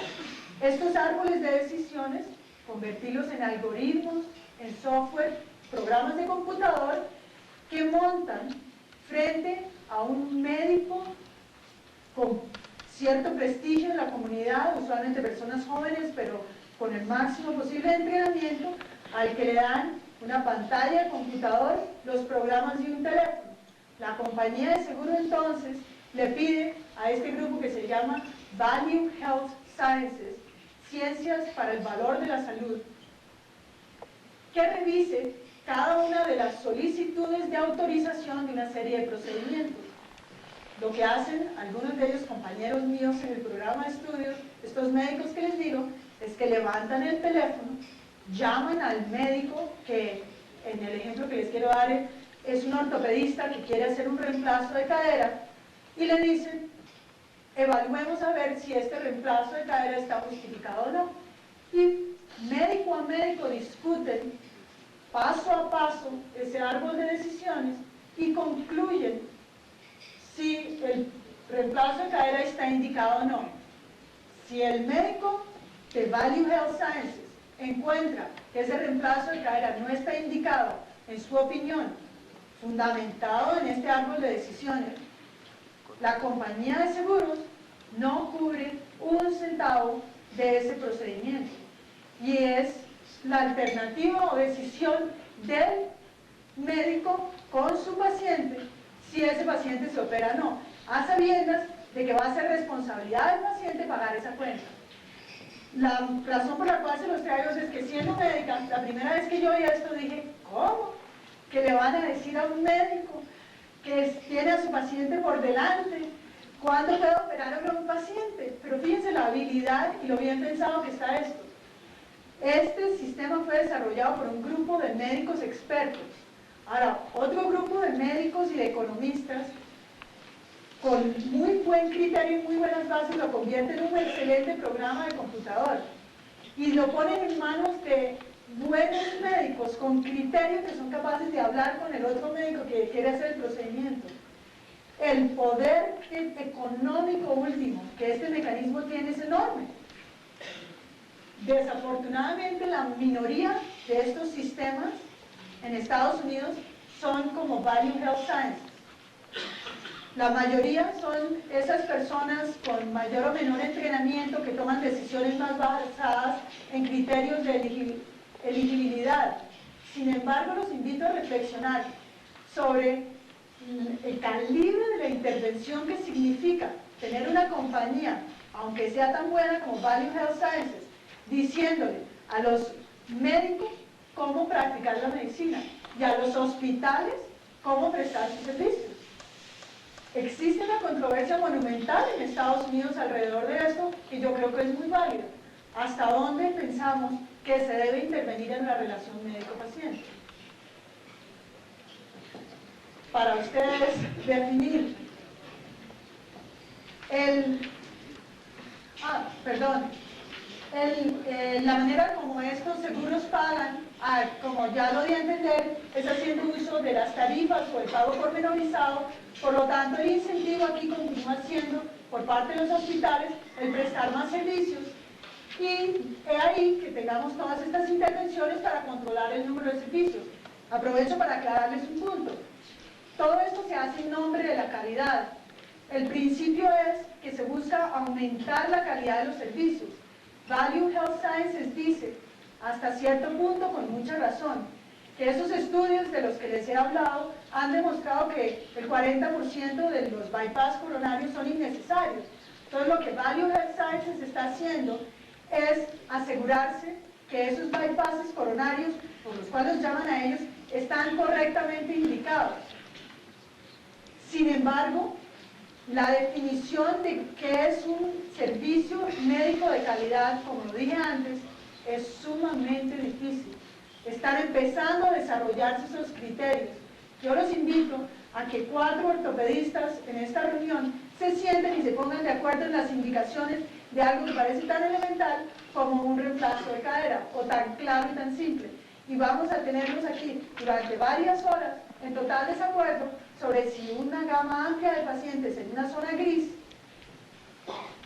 estos árboles de decisiones, convertirlos en algoritmos, en software, programas de computador que montan frente a un médico con cierto prestigio en la comunidad, usualmente personas jóvenes, pero con el máximo posible de entrenamiento, al que le dan una pantalla de computador, los programas y un teléfono. La compañía de seguro entonces le pide a este grupo que se llama Value Health Sciences, Ciencias para el Valor de la Salud, que revise cada una de las solicitudes de autorización de una serie de procedimientos. Lo que hacen algunos de ellos, compañeros míos en el programa de estudios, estos médicos que les digo, es que levantan el teléfono, llaman al médico, que en el ejemplo que les quiero dar es un ortopedista que quiere hacer un reemplazo de cadera, y le dicen, evaluemos a ver si este reemplazo de cadera está justificado o no. Y médico a médico discuten paso a paso ese árbol de decisiones y concluyen si el reemplazo de cadera está indicado o no. Si el médico de Value Health Sciences encuentra que ese reemplazo de cadera no está indicado, en su opinión, fundamentado en este árbol de decisiones, la compañía de seguros no cubre un centavo de ese procedimiento. Y es la alternativa o decisión del médico con su paciente si ese paciente se opera o no, a sabiendas de que va a ser responsabilidad del paciente pagar esa cuenta. La razón por la cual se los traigo es que, siendo médica, la primera vez que yo oí esto dije, ¿cómo? ¿Que le van a decir a un médico que tiene a su paciente por delante cuándo puede operar a un paciente? Pero fíjense la habilidad y lo bien pensado que está esto. Este sistema fue desarrollado por un grupo de médicos expertos. Ahora, otro grupo de médicos y de economistas con muy buen criterio y muy buenas bases lo convierte en un excelente programa de computador y lo ponen en manos de buenos médicos con criterio que son capaces de hablar con el otro médico que quiere hacer el procedimiento. El poder económico último que este mecanismo tiene es enorme. Desafortunadamente, la minoría de estos sistemas en Estados Unidos son como Value Health Sciences. La mayoría son esas personas con mayor o menor entrenamiento que toman decisiones más basadas en criterios de elegibilidad. Sin embargo, los invito a reflexionar sobre el calibre de la intervención que significa tener una compañía, aunque sea tan buena como Value Health Sciences, diciéndole a los médicos cómo practicar la medicina y a los hospitales cómo prestar sus servicios. Existe una controversia monumental en Estados Unidos alrededor de esto que yo creo que es muy válida. ¿Hasta dónde pensamos que se debe intervenir en la relación médico-paciente? Para ustedes definir la manera como estos seguros pagan, como ya lo di a entender, es haciendo uso de las tarifas o el pago pormenorizado. Por lo tanto, el incentivo aquí continúa siendo, por parte de los hospitales, el prestar más servicios. Y es ahí que tengamos todas estas intervenciones para controlar el número de servicios. Aprovecho para aclararles un punto. Todo esto se hace en nombre de la calidad. El principio es que se busca aumentar la calidad de los servicios. Value Health Sciences dice, hasta cierto punto, con mucha razón, que esos estudios de los que les he hablado han demostrado que el 40% de los bypass coronarios son innecesarios. Entonces, lo que Value Health Sciences está haciendo es asegurarse que esos bypasses coronarios, por los cuales los llaman a ellos, están correctamente indicados. Sin embargo, la definición de qué es un servicio médico de calidad, como lo dije antes, es sumamente difícil. Están empezando a desarrollarse esos criterios. Yo los invito a que 4 ortopedistas en esta reunión se sienten y se pongan de acuerdo en las indicaciones de algo que parece tan elemental como un reemplazo de cadera, o tan claro y tan simple. Y vamos a tenerlos aquí durante varias horas en total desacuerdo sobre si una gama amplia de pacientes en una zona gris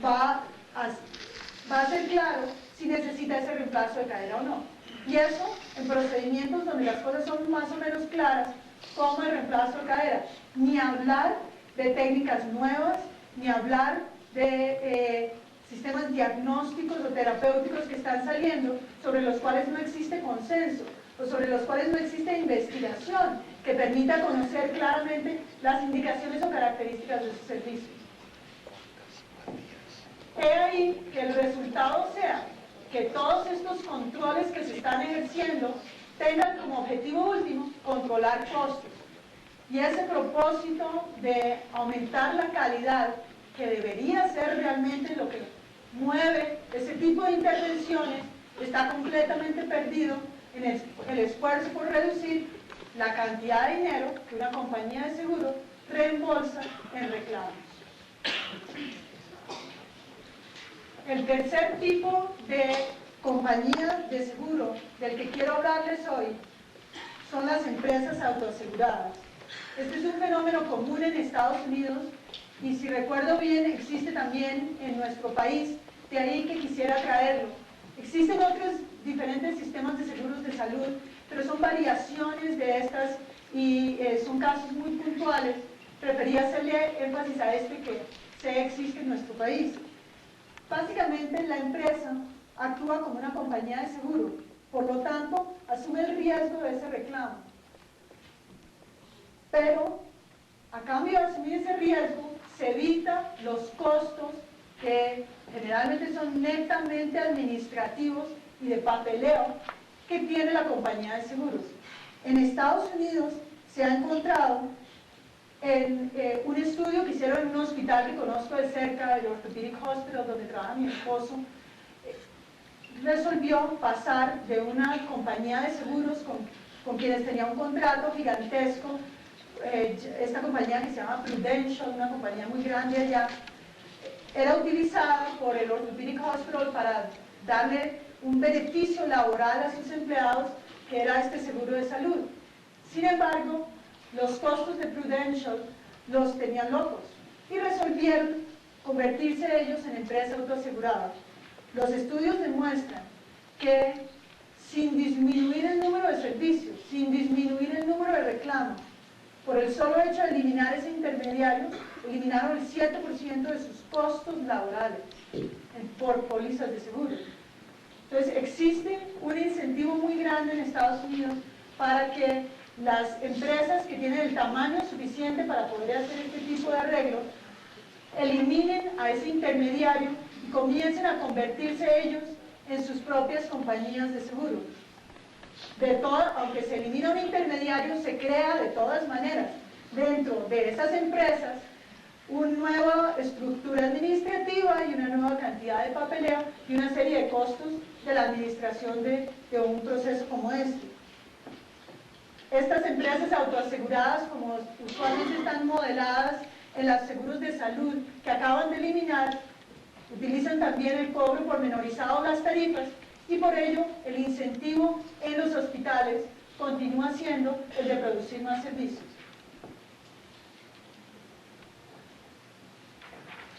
va a ser claro si necesita ese reemplazo de cadera o no. Y eso en procedimientos donde las cosas son más o menos claras, como el reemplazo de cadera. Ni hablar de técnicas nuevas, ni hablar de sistemas diagnósticos o terapéuticos que están saliendo, sobre los cuales no existe consenso, o sobre los cuales no existe investigación que permita conocer claramente las indicaciones o características de sus servicios. He ahí que el resultado sea que todos estos controles que se están ejerciendo tengan como objetivo último controlar costos. Y ese propósito de aumentar la calidad, que debería ser realmente lo que mueve ese tipo de intervenciones, está completamente perdido en el esfuerzo por reducir la cantidad de dinero que una compañía de seguro reembolsa en reclamos. El tercer tipo de compañía de seguro del que quiero hablarles hoy son las empresas autoaseguradas. Este es un fenómeno común en Estados Unidos y, si recuerdo bien, existe también en nuestro país, de ahí que quisiera traerlo. Existen otros diferentes sistemas de seguros de salud, pero son variaciones de estas y son casos muy puntuales. Prefería hacerle énfasis a este que sé existe en nuestro país. Básicamente, la empresa actúa como una compañía de seguro, por lo tanto, asume el riesgo de ese reclamo. Pero, a cambio de asumir ese riesgo, se evita los costos que generalmente son netamente administrativos y de papeleo que tiene la compañía de seguros. En Estados Unidos se ha encontrado en un estudio que hicieron en un hospital que conozco de cerca, el Orthopedic Hospital, donde trabaja mi esposo, resolvió pasar de una compañía de seguros con quienes tenía un contrato gigantesco, esta compañía que se llama Prudential, una compañía muy grande allá, era utilizada por el Orthopedic Hospital para darle un beneficio laboral a sus empleados, que era este seguro de salud. Sin embargo, los costos de Prudential los tenían locos y resolvieron convertirse ellos en empresa autoasegurada. Los estudios demuestran que, sin disminuir el número de servicios, sin disminuir el número de reclamos, por el solo hecho de eliminar ese intermediario, eliminaron el 7% de sus costos laborales por pólizas de seguro. Entonces, existe un incentivo muy grande en Estados Unidos para que las empresas que tienen el tamaño suficiente para poder hacer este tipo de arreglos eliminen a ese intermediario y comiencen a convertirse ellos en sus propias compañías de seguro. aunque se elimina un intermediario, se crea de todas maneras dentro de esas empresas una nueva estructura administrativa y una nueva cantidad de papeleo y una serie de costos de la administración de un proceso como este. Estas empresas autoaseguradas, como usualmente están modeladas en los seguros de salud que acaban de eliminar, utilizan también el cobro pormenorizado de las tarifas y por ello el incentivo en los hospitales continúa siendo el de producir más servicios.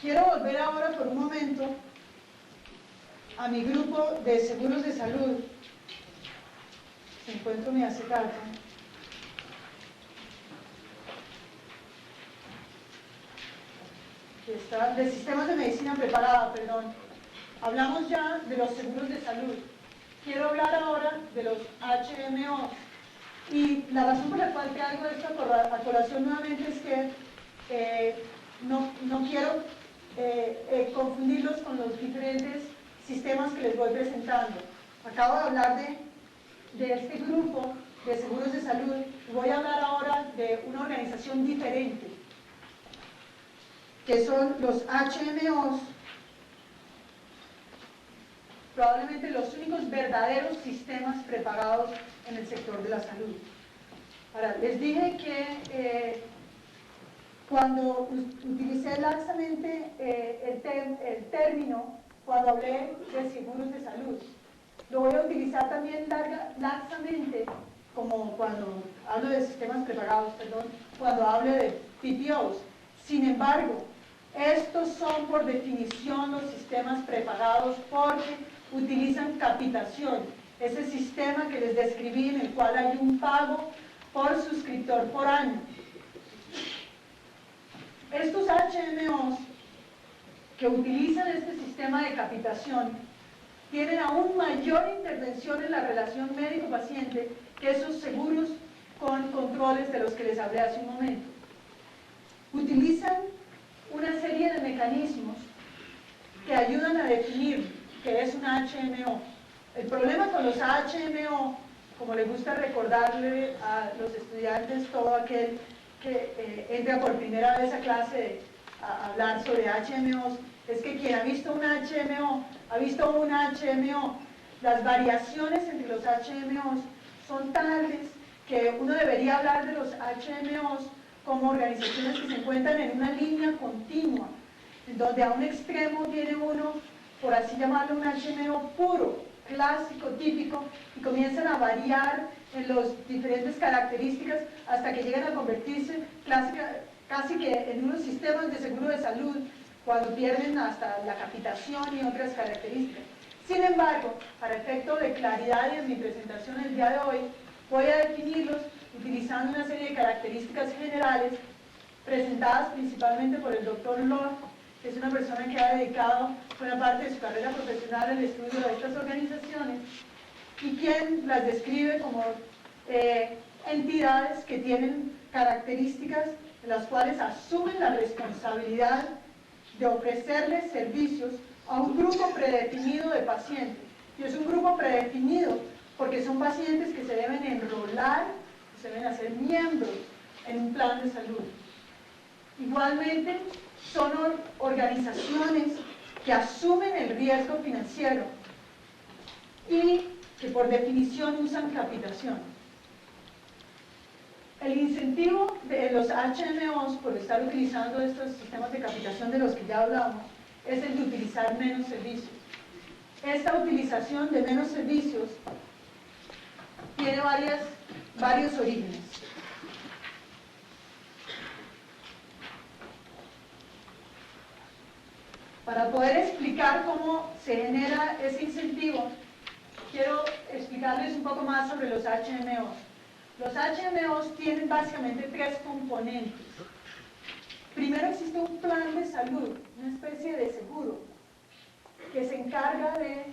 Quiero volver ahora por un momento a mi grupo de seguros de salud. Si encuentro mi acetato. Que está de sistemas de medicina preparada, perdón. Hablamos ya de los seguros de salud. Quiero hablar ahora de los HMO. Y la razón por la cual traigo esto a colación nuevamente es que no quiero confundirlos con los diferentes sistemas que les voy presentando. Acabo de hablar de este grupo de seguros de salud y voy a hablar ahora de una organización diferente, que son los HMOs, probablemente los únicos verdaderos sistemas prepagados en el sector de la salud. Ahora, les dije que cuando utilicé laxamente el término, cuando hablé de seguros de salud, lo voy a utilizar también laxamente, como cuando hablo de sistemas prepagados, perdón, cuando hablo de PPOs. Sin embargo, estos son por definición los sistemas prepagados porque utilizan capitación, ese sistema que les describí en el cual hay un pago por suscriptor por año. Estos HMOs que utilizan este sistema de capitación tienen aún mayor intervención en la relación médico-paciente que esos seguros con controles de los que les hablé hace un momento. Utilizan una serie de mecanismos que ayudan a definir qué es un HMO. El problema con los HMO, como le gusta recordarle a los estudiantes, todo aquel que entra por primera vez a clase a hablar sobre HMOs, es que quien ha visto un HMO, ha visto un HMO. Las variaciones entre los HMOs son tales que uno debería hablar de los HMOs como organizaciones que se encuentran en una línea continua, en donde a un extremo tiene uno, por así llamarlo, un HMO puro, clásico, típico, y comienzan a variar en las diferentes características hasta que llegan a convertirse casi que en unos sistemas de seguro de salud, cuando pierden hasta la capitación y otras características. Sin embargo, para efecto de claridad y en mi presentación el día de hoy, voy a definirlos utilizando una serie de características generales presentadas principalmente por el Dr. Lord, que es una persona que ha dedicado buena parte de su carrera profesional al estudio de estas organizaciones y quien las describe como entidades que tienen características en las cuales asumen la responsabilidad de ofrecerles servicios a un grupo predefinido de pacientes. Y es un grupo predefinido porque son pacientes que se deben enrolar, que se deben hacer miembros en un plan de salud. Igualmente, son organizaciones que asumen el riesgo financiero y que por definición usan capitación. El incentivo de los HMOs por estar utilizando estos sistemas de capitación de los que ya hablamos es el de utilizar menos servicios. Esta utilización de menos servicios tiene varios orígenes. Para poder explicar cómo se genera ese incentivo, quiero explicarles un poco más sobre los HMOs. Los HMOs tienen básicamente tres componentes. Primero existe un plan de salud, una especie de seguro, que se encarga de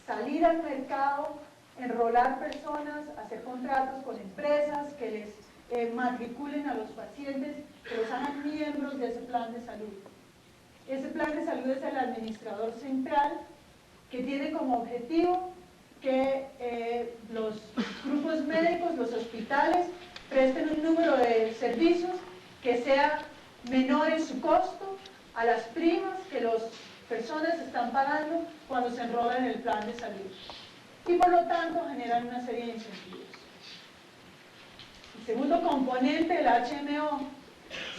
salir al mercado, enrolar personas, hacer contratos con empresas que les matriculen a los pacientes, que los hagan miembros de ese plan de salud. Ese plan de salud es el administrador central, que tiene como objetivo que los grupos médicos, los hospitales, presten un número de servicios que sea menor en su costo a las primas que las personas están pagando cuando se enrolan en el plan de salud. Y por lo tanto generan una serie de incentivos. El segundo componente del HMO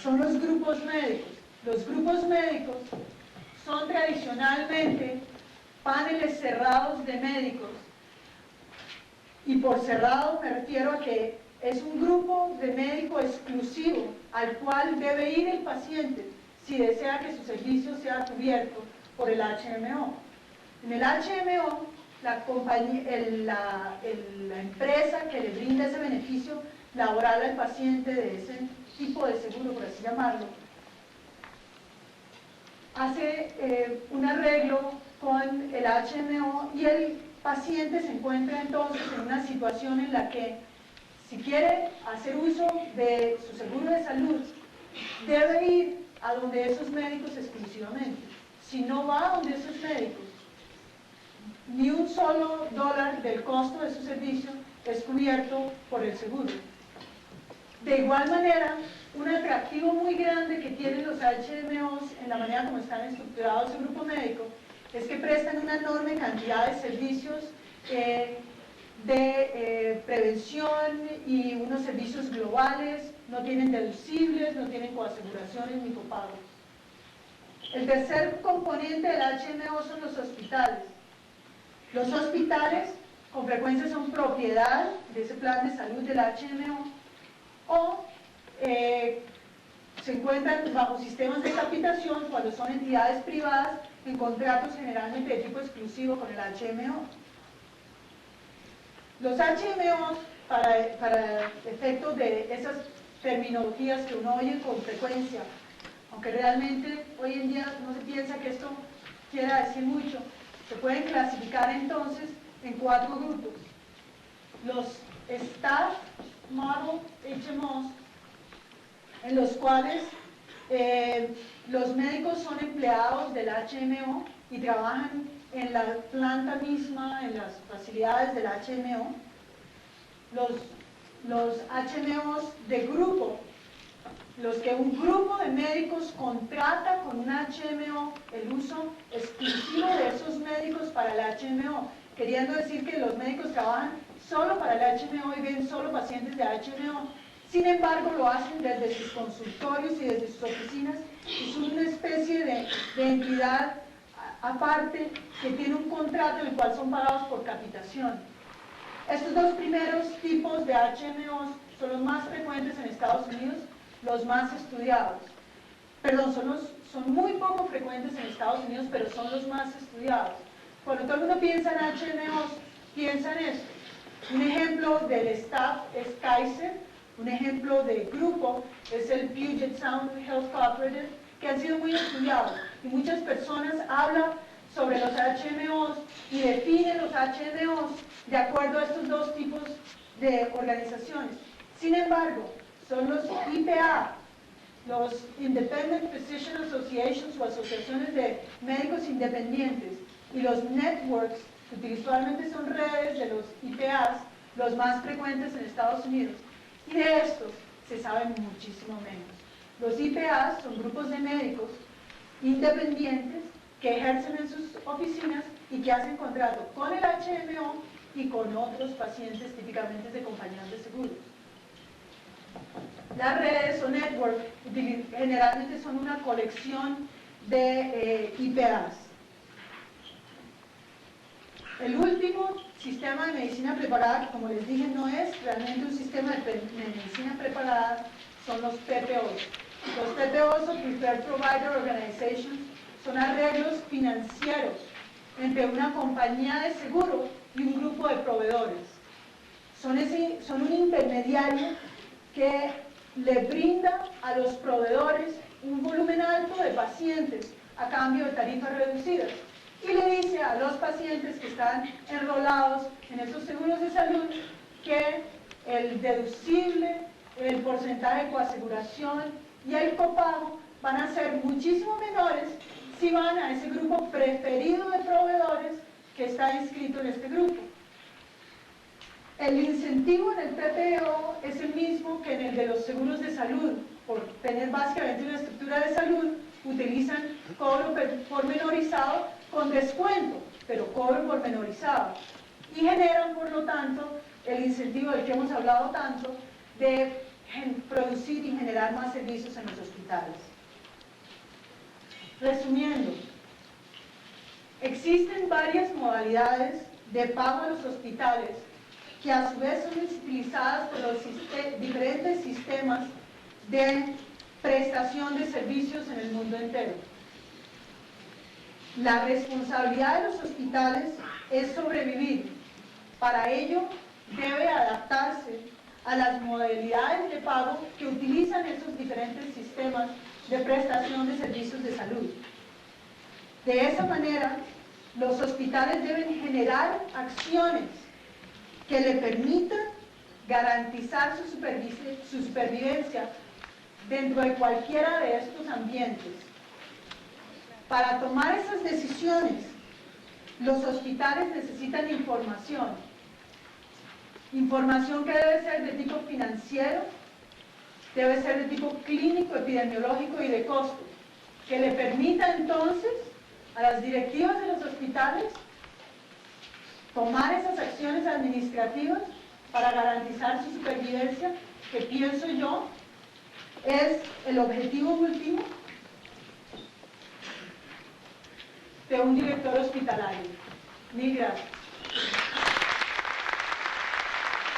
son los grupos médicos. Los grupos médicos son tradicionalmente paneles cerrados de médicos, y por cerrado me refiero a que es un grupo de médico exclusivo al cual debe ir el paciente si desea que su servicio sea cubierto por el HMO. En el HMO, la empresa que le brinda ese beneficio laboral al paciente de ese tipo de seguro, por así llamarlo, hace un arreglo con el HMO y el paciente se encuentra entonces en una situación en la que, si quiere hacer uso de su seguro de salud, debe ir a donde esos médicos exclusivamente. Si no va a donde esos médicos, ni un solo dólar del costo de su servicio es cubierto por el seguro. De igual manera, un atractivo muy grande que tienen los HMOs en la manera como están estructurados el grupo médico es que prestan una enorme cantidad de servicios de prevención y unos servicios globales, no tienen deducibles, no tienen coaseguraciones ni copagos. El tercer componente del HMO son los hospitales. Los hospitales con frecuencia son propiedad de ese plan de salud del HMO o se encuentran bajo sistemas de capitación cuando son entidades privadas en contratos generalmente de tipo exclusivo con el HMO. Los HMOs, para efectos de esas terminologías que uno oye con frecuencia, aunque realmente hoy en día no se piensa que esto quiera decir mucho, se pueden clasificar entonces en 4 grupos. Los Staff Model HMOs, en los cuales los médicos son empleados del HMO y trabajan en la planta misma, en las facilidades del HMO. Los HMOs de grupo, los que un grupo de médicos contrata con un HMO el uso exclusivo de esos médicos para el HMO, queriendo decir que los médicos trabajan solo para el HMO y ven solo pacientes de HMO. Sin embargo, lo hacen desde sus consultorios y desde sus oficinas y son una especie de entidad aparte que tiene un contrato en el cual son pagados por capitación. Estos dos primeros tipos de HMOs son los más frecuentes en Estados Unidos, los más estudiados. Perdón, son muy poco frecuentes en Estados Unidos, pero son los más estudiados. Cuando todo el mundo piensa en HMOs, piensa en esto. Un ejemplo del staff es Kaiser. Un ejemplo de grupo es el Puget Sound Health Cooperative, que han sido muy estudiados y muchas personas hablan sobre los HMOs y definen los HMOs de acuerdo a estos dos tipos de organizaciones. Sin embargo, son los IPA, los Independent Physician Associations o asociaciones de médicos independientes, y los networks, que usualmente son redes de los IPAs, los más frecuentes en Estados Unidos. Y de estos se sabe muchísimo menos. Los IPAs son grupos de médicos independientes que ejercen en sus oficinas y que hacen contrato con el HMO y con otros pacientes típicamente de compañías de seguros. Las redes o network generalmente son una colección de IPAs. El último sistema de medicina preparada, que como les dije no es realmente un sistema de medicina preparada, son los PPOs. Los PPOs o Preferred Provider Organizations son arreglos financieros entre una compañía de seguro y un grupo de proveedores. Son un intermediario que le brinda a los proveedores un volumen alto de pacientes a cambio de tarifas reducidas. Y le dice a los pacientes que están enrolados en esos seguros de salud que el deducible, el porcentaje de coaseguración y el copago van a ser muchísimo menores si van a ese grupo preferido de proveedores que está inscrito en este grupo. El incentivo en el PPO es el mismo que en el de los seguros de salud. Por tener básicamente una estructura de salud, utilizan cobro pormenorizado con descuento, pero cobro pormenorizado. Y generan, por lo tanto, el incentivo del que hemos hablado tanto, de producir y generar más servicios en los hospitales. Resumiendo, existen varias modalidades de pago a los hospitales que a su vez son utilizadas por los diferentes sistemas de prestación de servicios en el mundo entero. La responsabilidad de los hospitales es sobrevivir. Para ello, debe adaptarse a las modalidades de pago que utilizan esos diferentes sistemas de prestación de servicios de salud. De esa manera, los hospitales deben generar acciones que le permitan garantizar su supervivencia dentro de cualquiera de estos ambientes. Para tomar esas decisiones, los hospitales necesitan información. Información que debe ser de tipo financiero, debe ser de tipo clínico, epidemiológico y de costo, que le permita entonces a las directivas de los hospitales tomar esas acciones administrativas para garantizar su supervivencia, que pienso yo es el objetivo último de un director hospitalario. Mil gracias.